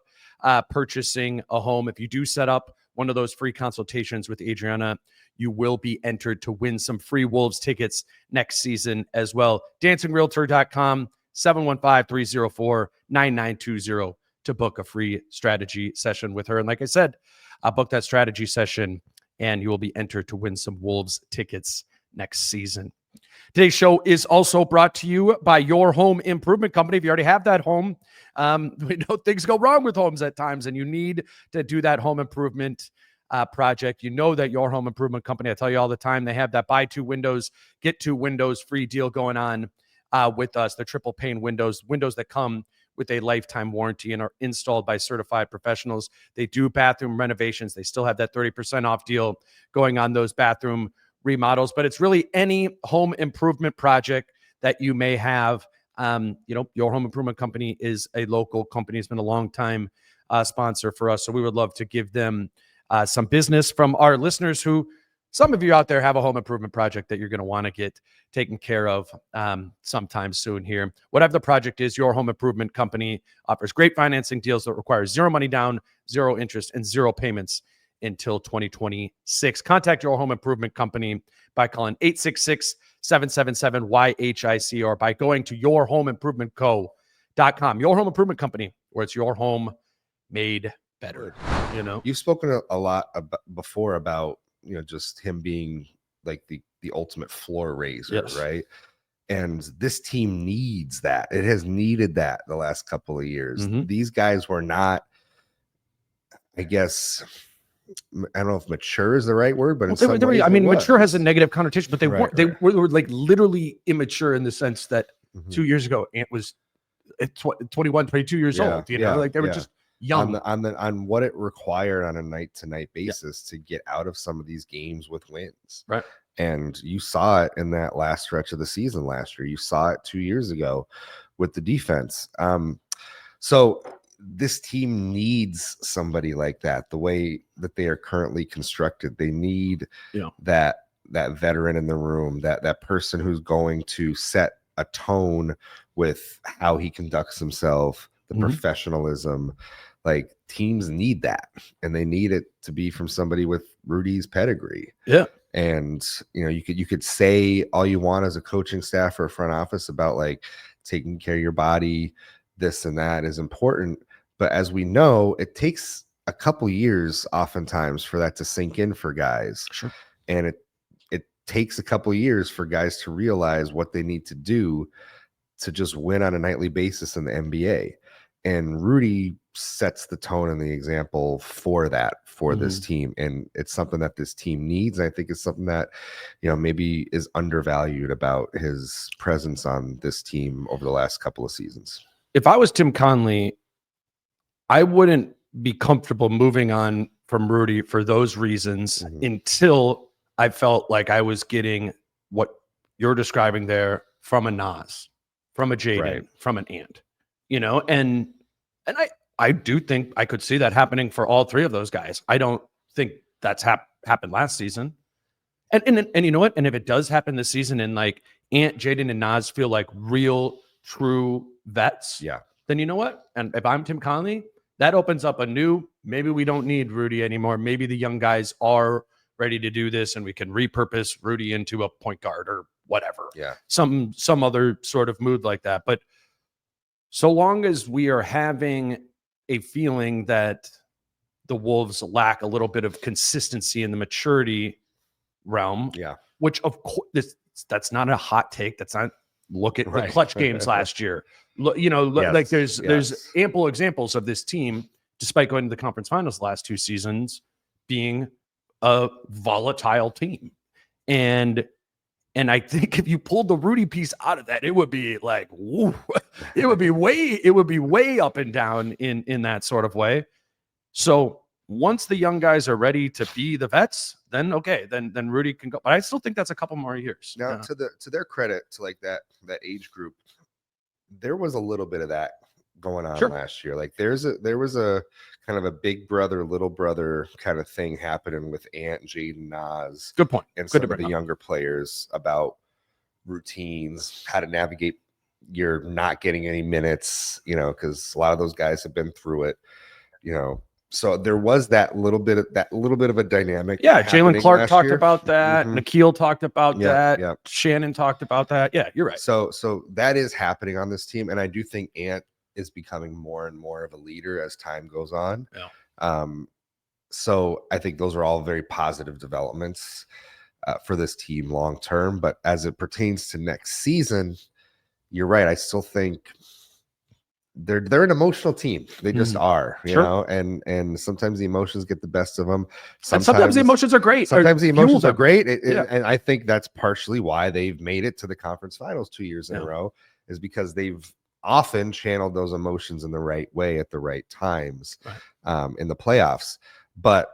purchasing a home. If you do set up one of those free consultations with Adriana, you will be entered to win some free Wolves tickets next season as well. DancingRealtor.com, 715-304-9920 to book a free strategy session with her. And like I said, book that strategy session and you will be entered to win some Wolves tickets next season. Today's show is also brought to you by Your Home Improvement Company. If you already have that home, we know things go wrong with homes at times, and you need to do that home improvement project. You know that Your Home Improvement Company, I tell you all the time, they have that buy 2 windows, get 2 windows free deal going on with us. The triple pane windows that come with a lifetime warranty and are installed by certified professionals. They do bathroom renovations. They still have that 30% off deal going on those bathroom remodels, but it's really any home improvement project that you may have. Your Home Improvement Company is a local company. It's been a long time sponsor for us. So we would love to give them some business from our listeners who, some of you out there have a home improvement project that you're going to want to get taken care of sometime soon here. Whatever the project is, Your Home Improvement Company offers great financing deals that require 0 money down, 0 interest, and 0 payments until 2026. Contact Your Home Improvement Company by calling 866-777-YHIC or by going to yourhomeimprovementco.com. Your Home Improvement Company, where it's your home made better. You've spoken a lot before about just him being like the ultimate floor raiser, right? And this team needs that. It has needed that the last couple of years. These guys were not, I guess, I don't know if mature is the right word, but mature has a negative connotation, but they weren't. They were like literally immature in the sense that 2 years ago, Ant was 21, 22 years old. They were just young on what it required on a night-to-night basis to get out of some of these games with wins. Right. And you saw it in that last stretch of the season last year. You saw it 2 years ago with the defense. So this team needs somebody like that. The way that they are currently constructed, they need that veteran in the room, that person who's going to set a tone with how he conducts himself, the professionalism. Like, teams need that, and they need it to be from somebody with Rudy's pedigree. Yeah. And you could say all you want as a coaching staff or a front office about like taking care of your body, this and that is important. But as we know, it takes a couple years oftentimes for that to sink in for guys. Sure. And it takes a couple of years for guys to realize what they need to do to just win on a nightly basis in the NBA. And Rudy sets the tone and the example for that, for this team. And it's something that this team needs. I think it's something that, maybe is undervalued about his presence on this team over the last couple of seasons. If I was Tim Conley, I wouldn't be comfortable moving on from Rudy for those reasons until I felt like I was getting what you're describing there from a Nas, from a Jaden, from an Ant, and I do think I could see that happening for all three of those guys. I don't think that's happened last season. And you know what? And if it does happen this season and like Ant, Jaden, and Nas feel like real, true vets, then you know what? And if I'm Tim Conley, that opens up maybe we don't need Rudy anymore. Maybe the young guys are ready to do this and we can repurpose Rudy into a point guard or whatever. Yeah. Some other sort of mood like that. But so long as we are having a feeling that the Wolves lack a little bit of consistency in the maturity realm, which of course that's not a hot take. That's not, look at the clutch games last year. Like there's ample examples of this team, despite going to the conference finals the last two seasons, being a volatile team. And I think if you pulled the Rudy piece out of that, it would be like, woo, it would be way up and down in that sort of way. So once the young guys are ready to be the vets, then okay, then Rudy can go. But I still think that's a couple more years. Now, to their credit, to like that age group, there was a little bit of that going on last year. Like there was a kind of a big brother, little brother kind of thing happening with Ant, Jaden, Nas. Good point. And some of the younger players about routines, how to navigate you're not getting any minutes, because a lot of those guys have been through it, So there was that little bit of a dynamic. Yeah, Jalen Clark talked about that. Nikhil talked about that. Yeah. Shannon talked about that. Yeah, you're right. So that is happening on this team, and I do think Ant is becoming more and more of a leader as time goes on. Yeah. So I think those are all very positive developments for this team long term. But as it pertains to next season, you're right. I still think they're an emotional team. They just are, you know, and sometimes the emotions get the best of them. Sometimes the emotions are great. Sometimes the emotions are great. And I think that's partially why they've made it to the conference finals 2 years in a row, is because they've often channeled those emotions in the right way at the right times in the playoffs. But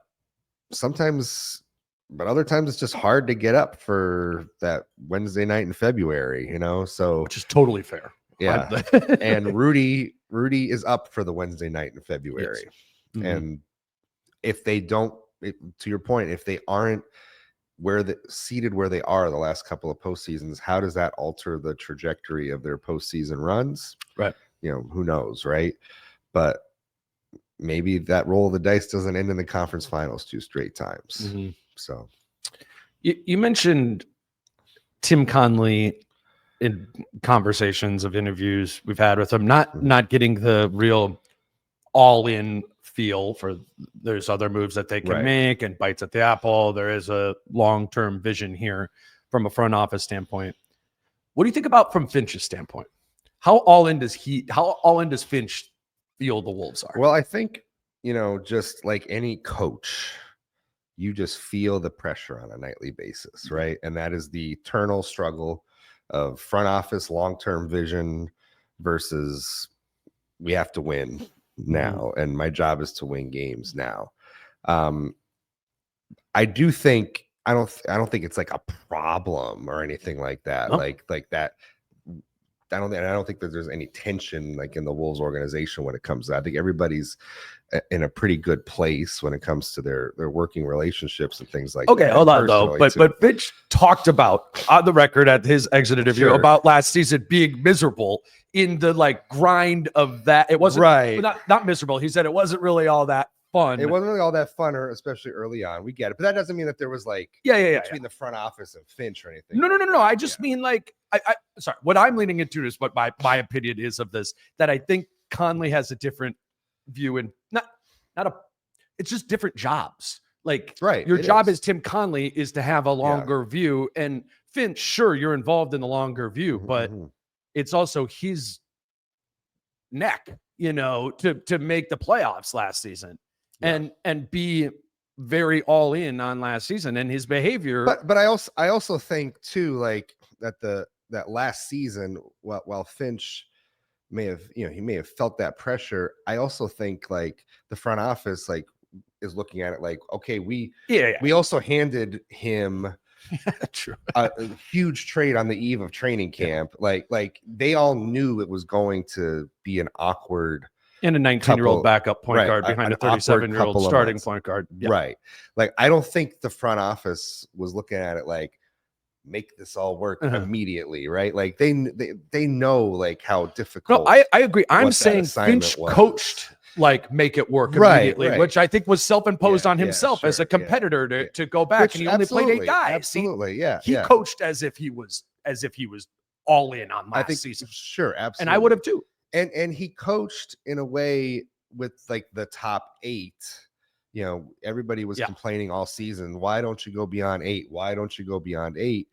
other times it's just hard to get up for that Wednesday night in February, so which is totally fair. Yeah. And Rudy is up for the Wednesday night in February. Yes. Mm-hmm. And if they don't, to your point, if they aren't seated where they are the last couple of postseasons, how does that alter the trajectory of their postseason runs? Right. Who knows, right? But maybe that roll of the dice doesn't end in the conference finals 2 straight times. Mm-hmm. So you mentioned Tim Conley in conversations of interviews we've had with him, not getting the real all-in feel for there's other moves that they can make and bites at the apple. There is a long-term vision here from a front office standpoint. What do you think about from Finch's standpoint? How all in does Finch feel the Wolves are? Well, I think, just like any coach, you just feel the pressure on a nightly basis, right? And that is the eternal struggle of front office long-term vision versus we have to win now, and my job is to win games now. I do think I don't think it's like a problem or anything like that. No. Like that. I don't think that there's any tension like in the Wolves organization when it comes to that. I think everybody's in a pretty good place when it comes to their working relationships and things like that. Okay, hold on though. But Finch talked about on the record at his exit interview about last season being miserable in the grind of that. It wasn't not miserable. He said it wasn't really all that fun. It wasn't really all that fun, or especially early on. We get it, but that doesn't mean that there was between the front office and Finch or anything. No. I just mean I sorry. What I'm leaning into is what my opinion is of this. That I think Conley has a different view, and it's just different jobs. Like Right, your it job is. as Tim Conley is to have a longer view. And Finch, sure, you're involved in the longer view, but it's also his neck, to make the playoffs last season and be very all in on last season and his behavior. But I also think too, like that last season, while Finch may have, he may have felt that pressure. I also think like the front office like is looking at it like, okay, we also handed him True. a huge trade on the eve of training camp. Like they all knew it was going to be an awkward and a 19-year-old backup point guard behind a 37-year-old starting point guard. Yeah. Right. Like, I don't think the front office was looking at it like, make this all work immediately, right? Like they know like how difficult. No, I agree. I'm saying Finch coached like make it work immediately, which I think was self-imposed on himself as a competitor to go back, and he only played 8 guys. Absolutely, he coached as if he was all in on last season. Sure, absolutely, and I would have too. And he coached in a way with like the top 8. Everybody was complaining all season, why don't you go beyond 8? Why don't you go beyond 8?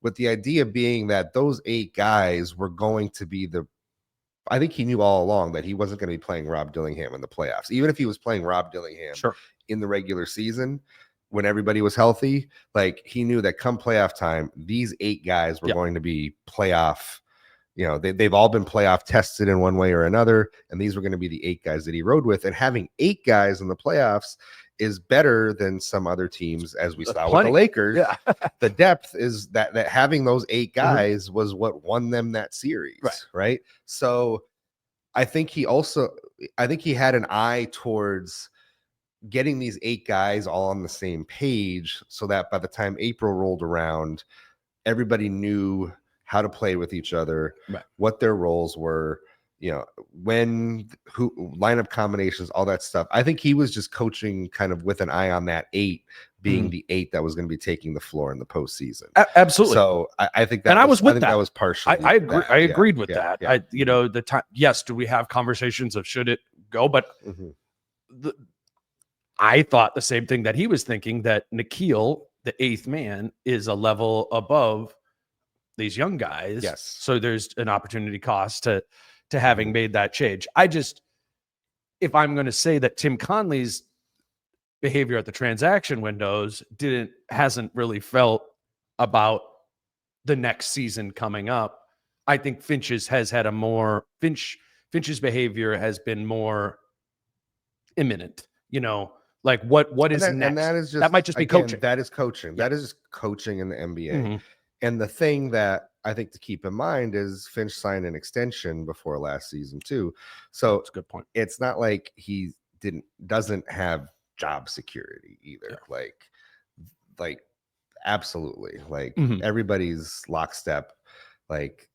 With the idea being that those 8 guys were going to be I think he knew all along that he wasn't going to be playing Rob Dillingham in the playoffs. Even if he was playing Rob Dillingham in the regular season, when everybody was healthy, like he knew that come playoff time, these 8 guys were going to be playoff. They've all been playoff tested in one way or another, and these were going to be the 8 guys that he rode with. And having 8 guys in the playoffs is better than some other teams, as we saw with the Lakers. Yeah. The depth is that having those 8 guys was what won them that series, right? So I think he had an eye towards getting these 8 guys all on the same page, so that by the time April rolled around, everybody knew how to play with each other, what their roles were, who lineup combinations, all that stuff. I think he was just coaching kind of with an eye on that 8 being the 8 that was going to be taking the floor in the postseason. Absolutely. So I think that, and I was with that. That was partially. I agree. I agreed with that. Yeah. The time. Yes. Do we have conversations of should it go? But I thought the same thing that he was thinking, that Nikhil, the 8th man, is a level above these young guys. Yes. So there's an opportunity cost to having made that change. If I'm going to say that Tim Conley's behavior at the transaction windows hasn't really felt about the next season coming up, I think Finch's behavior has been more imminent, like what is next? And that might just be coaching. That is coaching. That is coaching in the NBA. And the thing that I think to keep in mind is Finch signed an extension before last season too. So that's a good point. It's not like he doesn't have job security either. Like absolutely. Like everybody's lockstep. Like,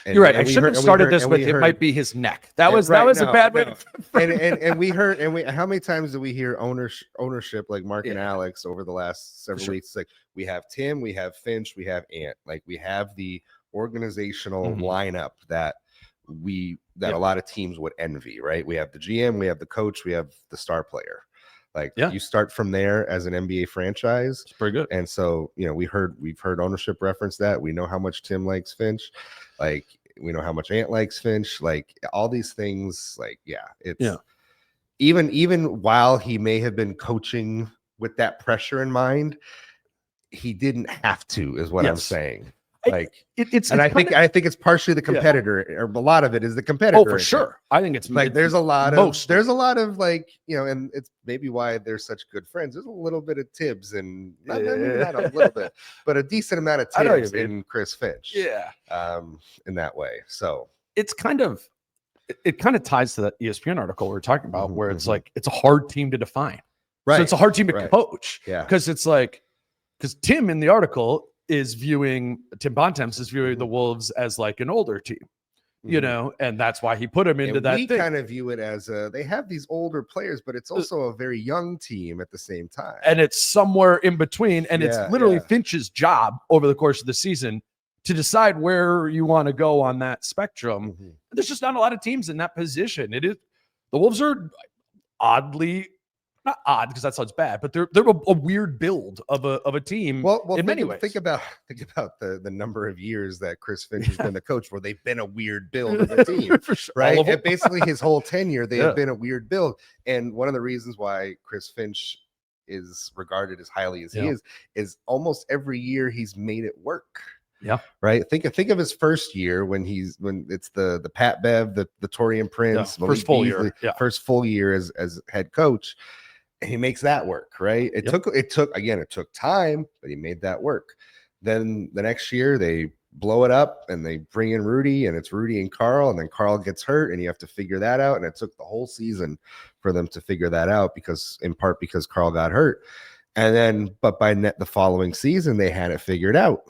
you're right. I shouldn't have started this with it might be his neck. That was a bad way. And we heard, how many times do we hear ownership like Mark and Alex over the last several weeks? Like, we have Tim, we have Finch, we have Ant. Like, we have the organizational lineup that a lot of teams would envy, right? We have the GM, we have the coach, we have the star player. Like, you start from there as an NBA franchise. It's pretty good. And so, we've heard ownership reference that. We know how much Tim likes Finch. Like, we know how much Ant likes Finch. Like, all these things, like, it's even while he may have been coaching with that pressure in mind, he didn't have to, is what I'm saying. Like, I think it's partially the competitor, or a lot of it is the competitor. Oh, for sure. I think it's like there's a lot of like, and it's maybe why they're such good friends. There's a little bit of Tibbs and not a little bit, but a decent amount of Tibbs in Chris Finch. Yeah. In that way. So it kind of ties to that ESPN article we were talking about, where it's like it's a hard team to define. Right. So it's a hard team to coach. Yeah. Because Tim in the article Tim Bontemps is viewing the Wolves as like an older team, and that's why he put him into that thing. We kind of view it as they have these older players, but it's also a very young team at the same time. And it's somewhere in between. And it's literally Finch's job over the course of the season to decide where you want to go on that spectrum. There's just not a lot of teams in that position. The Wolves are oddly not odd because that sounds bad, but they're a weird build of a team. Well, in many ways. Think about the number of years that Chris Finch has been the coach, where they've been a weird build of a team, For sure. right? All of them. And basically, his whole tenure, they have been a weird build. And one of the reasons why Chris Finch is regarded as highly as he is almost every year he's made it work. Yeah. Right. Think of his first year when it's the Pat Bev, the Torian Prince, first full year. Yeah. First full year as head coach. And he makes that work, right? It took time, but he made that work. Then the next year they blow it up and they bring in Rudy, and it's Rudy and Carl, and then Carl gets hurt and you have to figure that out. And it took the whole season for them to figure that out, in part because Carl got hurt. And then, but by the following season, they had it figured out.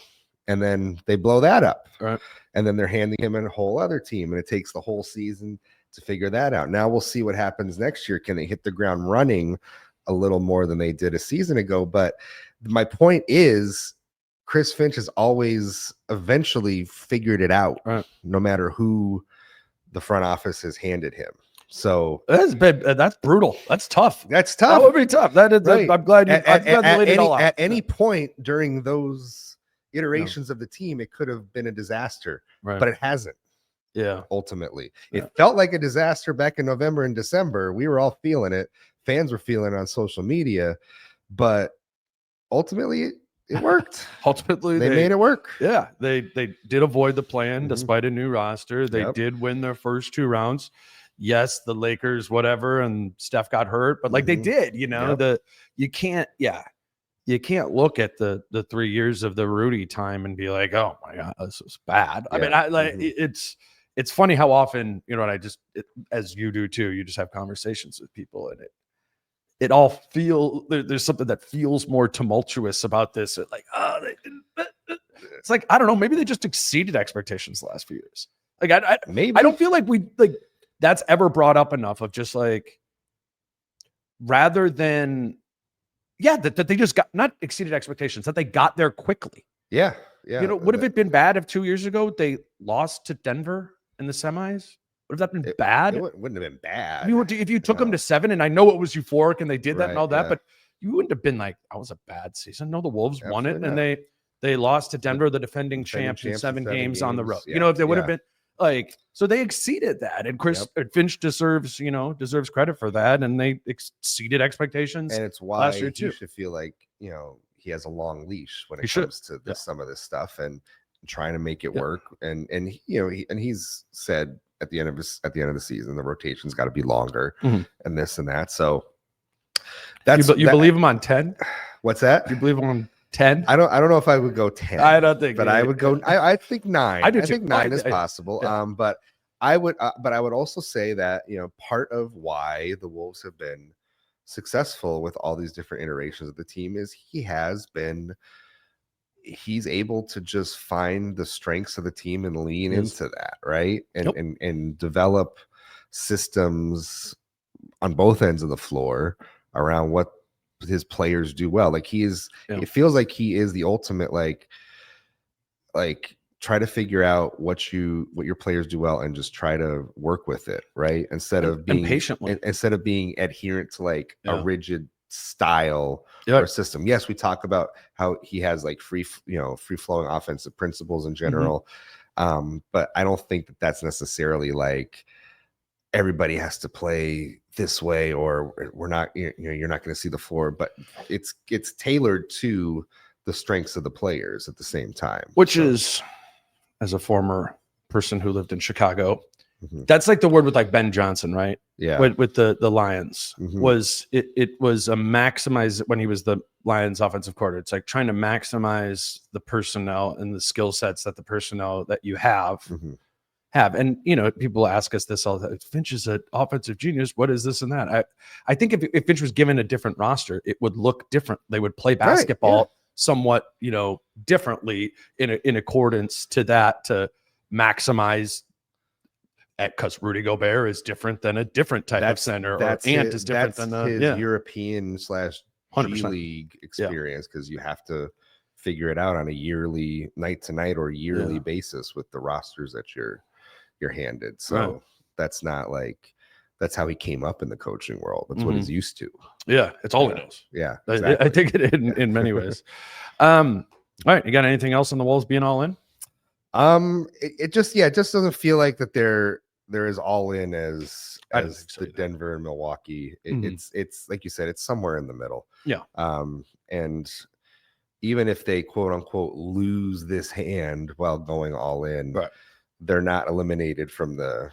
And then they blow that up. Right. And then they're handing him a whole other team. And it takes the whole season to figure that out. Now we'll see what happens next year. Can they hit the ground running a little more than they did a season ago? But my point is, Chris Finch has always eventually figured it out, right, no matter who the front office has handed him. So that's brutal. That's tough. That's tough. That would be tough. That is. Right. I'm glad you laid it all out. At any point during those iterations of the team, it could have been a disaster, right, but it hasn't. Yeah. Ultimately, it felt like a disaster back in November and December. We were all feeling it. Fans were feeling it on social media, but ultimately it worked. Ultimately, they made it work. Yeah. They did avoid the plan despite a new roster. They did win their first 2 rounds. Yes, the Lakers, whatever, and Steph got hurt, but like they did, you can't look at the 3 years of the Rudy time and be like, oh my God, this was bad. I mean, it's funny how often, as you do too, you just have conversations with people and it all there's something that feels more tumultuous about this. It's like, I don't know, maybe they just exceeded expectations the last few years. Like I don't feel like that's ever brought up enough of just like, rather than, that they just got not exceeded expectations, that they got there quickly. Yeah. Would have it been bad if 2 years ago they lost to Denver in the semis? Would have that been bad? It wouldn't have been bad. If you took them to 7, and I know it was euphoric and they did that and all that, but you wouldn't have been like, that was a bad season. No, the Wolves won it, and they lost to Denver, the defending champs, in 7 games on the road. Yeah. If they would have been like, so they exceeded that, and Chris Finch deserves credit for that, and they exceeded expectations. And it's why last year too. You should feel like he has a long leash when it comes to some of this stuff and trying to make it work. And he's said at the end of the season, the rotation's got to be longer and this and that. So that's you believe him on 10? What's that? You believe him on 10? I don't know if I would go 10. I don't think, but I would go. I think 9. I do too. I think 9 is possible. But I would also say that part of why the Wolves have been successful with all these different iterations of the team is he's able to just find the strengths of the team and lean into that, right? And develop systems on both ends of the floor around what his players do well. Like it feels like he is the ultimate like try to figure out what your players do well and just try to work with it, right? Instead of being adherent to like a rigid style or system. Yes, we talk about how he has like free flowing offensive principles in general. But I don't think that that's necessarily like everybody has to play this way or we're not, you're not going to see the floor, but it's tailored to the strengths of the players at the same time. Which is, as a former person who lived in Chicago, that's like the word with like Ben Johnson, right? Yeah. With the Lions was it was a maximize when he was the Lions offensive coordinator. It's like trying to maximize the personnel and the skill sets that the personnel that you have. And people ask us this all the time. Finch is an offensive genius. What is this and that? I think if Finch was given a different roster, it would look different. They would play basketball somewhat, differently in accordance to that, to maximize. Because Rudy Gobert is different than a different type of center, or Ant is different than his European / G League experience, because you have to figure it out on a yearly night to night or yearly basis with the rosters that you're handed. So that's not like that's how he came up in the coaching world. That's what he's used to. Yeah, it's all he knows. Yeah, exactly. I think it in many ways. All right, you got anything else on the Wolves being all in? It just doesn't feel like that they're as all in as the Denver and Milwaukee. It's like you said, it's somewhere in the middle. Yeah. And even if they quote unquote lose this hand while going all in, right, they're not eliminated from the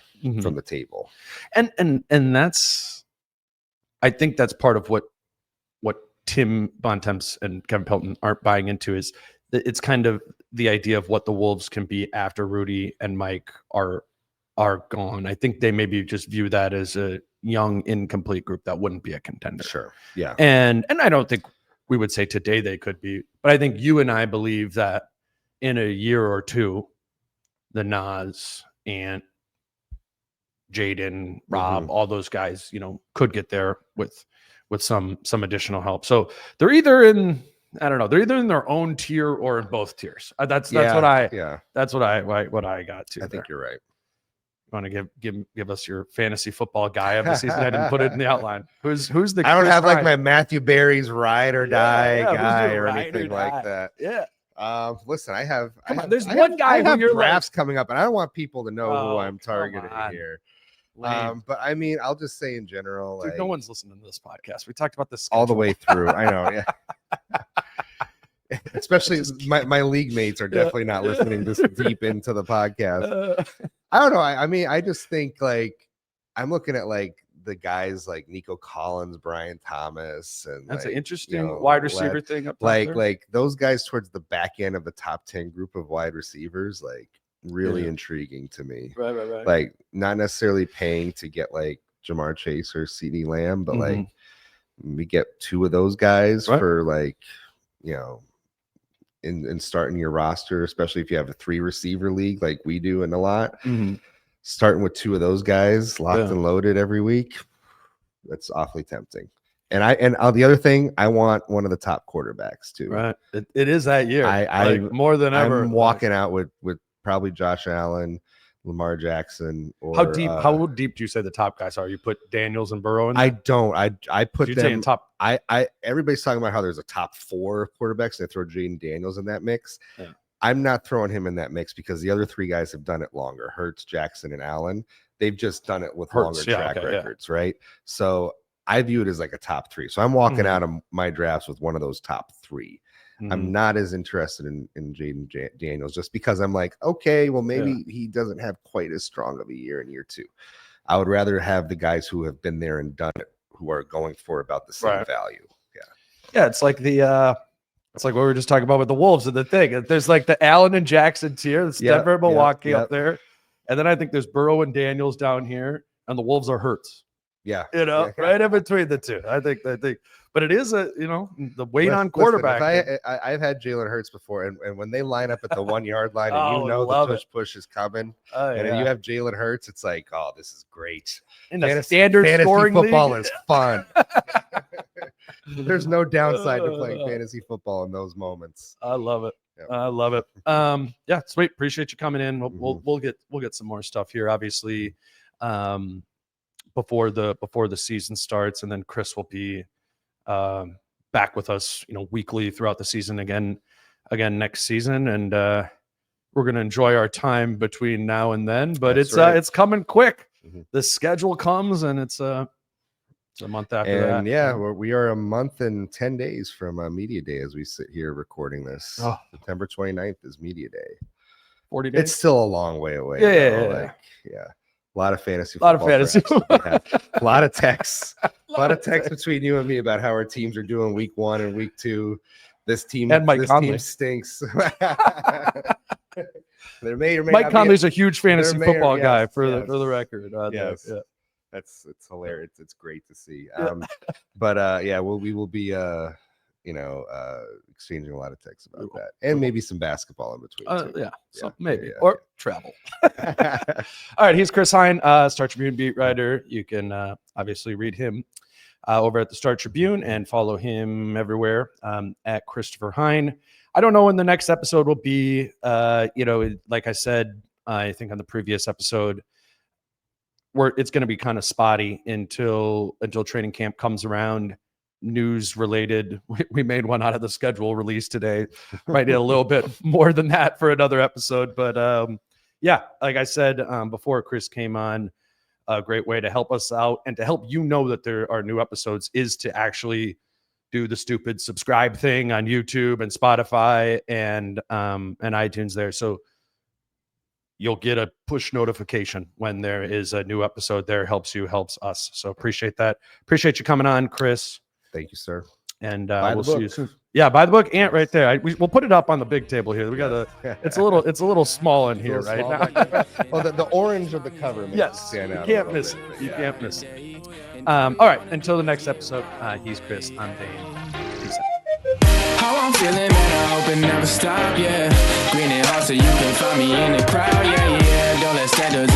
table. And that's, I think that's part of what Tim Bontemps and Kevin Pelton aren't buying into, is that it's kind of the idea of what the Wolves can be after Rudy and Mike are gone. I think they maybe just view that as a young, incomplete group that wouldn't be a contender. Sure. Yeah. And I don't think we would say today they could be, but I think you and I believe that in a year or two, the Nas and Jaden, Rob, all those guys, could get there with some additional help. So they're either in, I don't know, they're either in their own tier what in both tiers. That's what I got to. I think you're right. You want to give us your fantasy football guy of the season? I didn't put it in the outline. Who's the? I don't have like my Matthew Berry's ride or die guy or ride anything or like die? that. Yeah. Listen, I have. There's one guy I have who you're drafts coming up, and I don't want people to know who I'm come targeting on. here. Lame. But I mean, I'll just say in general, Dude, like, no one's listening to this podcast. We talked about this all the way through. I know, yeah. Especially my league mates are definitely not listening this deep into the podcast. I don't know. I mean, I just think like I'm looking at like the guys like Nico Collins, Brian Thomas, and that's like, an interesting wide receiver thing up top there. Like those guys towards the back end of the top 10 group of wide receivers, like really intriguing to me. Right. Like not necessarily paying to get like Jamar Chase or CeeDee Lamb, but like we get two of those guys for like, in starting your roster, especially if you have a 3 receiver league like we do in a lot. Starting with 2 of those guys locked and loaded every week, that's awfully tempting. And the other thing, I want one of the top quarterbacks too. Right, it is that year. I more than ever. I'm walking out with probably Josh Allen, Lamar Jackson. Or how deep do you say the top guys are? You put Daniels and Burrow in there? I don't. I put them in top. Everybody's talking about how there's a top 4 quarterbacks. They throw Jaden Daniels in that mix. Yeah. I'm not throwing him in that mix because the other 3 guys have done it longer. Hurts, Jackson, and Allen. They've just done it with longer track records, right? So I view it as like a top 3. So I'm walking out of my drafts with one of those top 3. I'm not as interested in Jaden Daniels just because I'm like, okay, well, maybe he doesn't have quite as strong of a year in year 2. I would rather have the guys who have been there and done it, who are going for about the same value. Yeah, it's like it's like what we were just talking about with the Wolves and the thing. There's like the Allen and Jackson tier, it's Denver, Milwaukee up there. And then I think there's Burrow and Daniels down here, and the Wolves are Hurts. Yeah. Right in between the two. I think, but it is the weight on quarterback. I've had Jalen Hurts before, and when they line up at the 1 yard line, and the push is coming, and you have Jalen Hurts, it's like, oh, this is great. And the standard scoring football league is fun. There's no downside to playing fantasy football in those moments. I love it. Yep. I love it. Yeah, sweet. Appreciate you coming in. We'll get some more stuff here, obviously, before the season starts, and then Chris will be back with us, weekly throughout the season again next season, and we're gonna enjoy our time between now and then. But it's coming quick. The schedule comes, and it's a month after that. And yeah, we are a month and 10 days from Media Day as we sit here recording this. September 29th is Media Day. 40 days. It's still a long way away. Yeah. A lot of fantasy football. A lot of texts. A lot of texts text. between you and me about how our teams are doing week 1 and week 2. This team and Mike Conley. Team stinks. There may or may Mike not Conley's a huge fantasy football guy for the record. Yes. It's hilarious. It's great to see. But we will be exchanging a lot of texts about that, and maybe some basketball in between too. Maybe or travel. All right, he's Chris Hine, Star Tribune beat writer. You can obviously read him over at the Star Tribune and follow him everywhere at Christopher Hine. I don't know when the next episode will be. Like I said, I think on the previous episode, it's going to be kind of spotty until training camp comes around. News related, we made one out of the schedule release today. Might need a little bit more than that for another episode, but yeah, like I said before Chris came on, a great way to help us out and to help you know that there are new episodes is to actually do the stupid subscribe thing on YouTube and Spotify and iTunes there. So you'll get a push notification when there is a new episode there. Helps us. So appreciate that. Appreciate you coming on, Chris. Thank you, sir. And we'll see you soon. Yeah, buy the book, Ant, right there. We'll put it up on the big table here. We got it's a little small in here right now. Well, the orange of the cover makes it stand out. You can't miss it. You can't miss it. All right, until the next episode, he's Chris. I'm Dane. Peace out. How I'm feeling, man, I hope it never stop, yeah. Green and hot so you can find me in the crowd, yeah, yeah. Don't let standards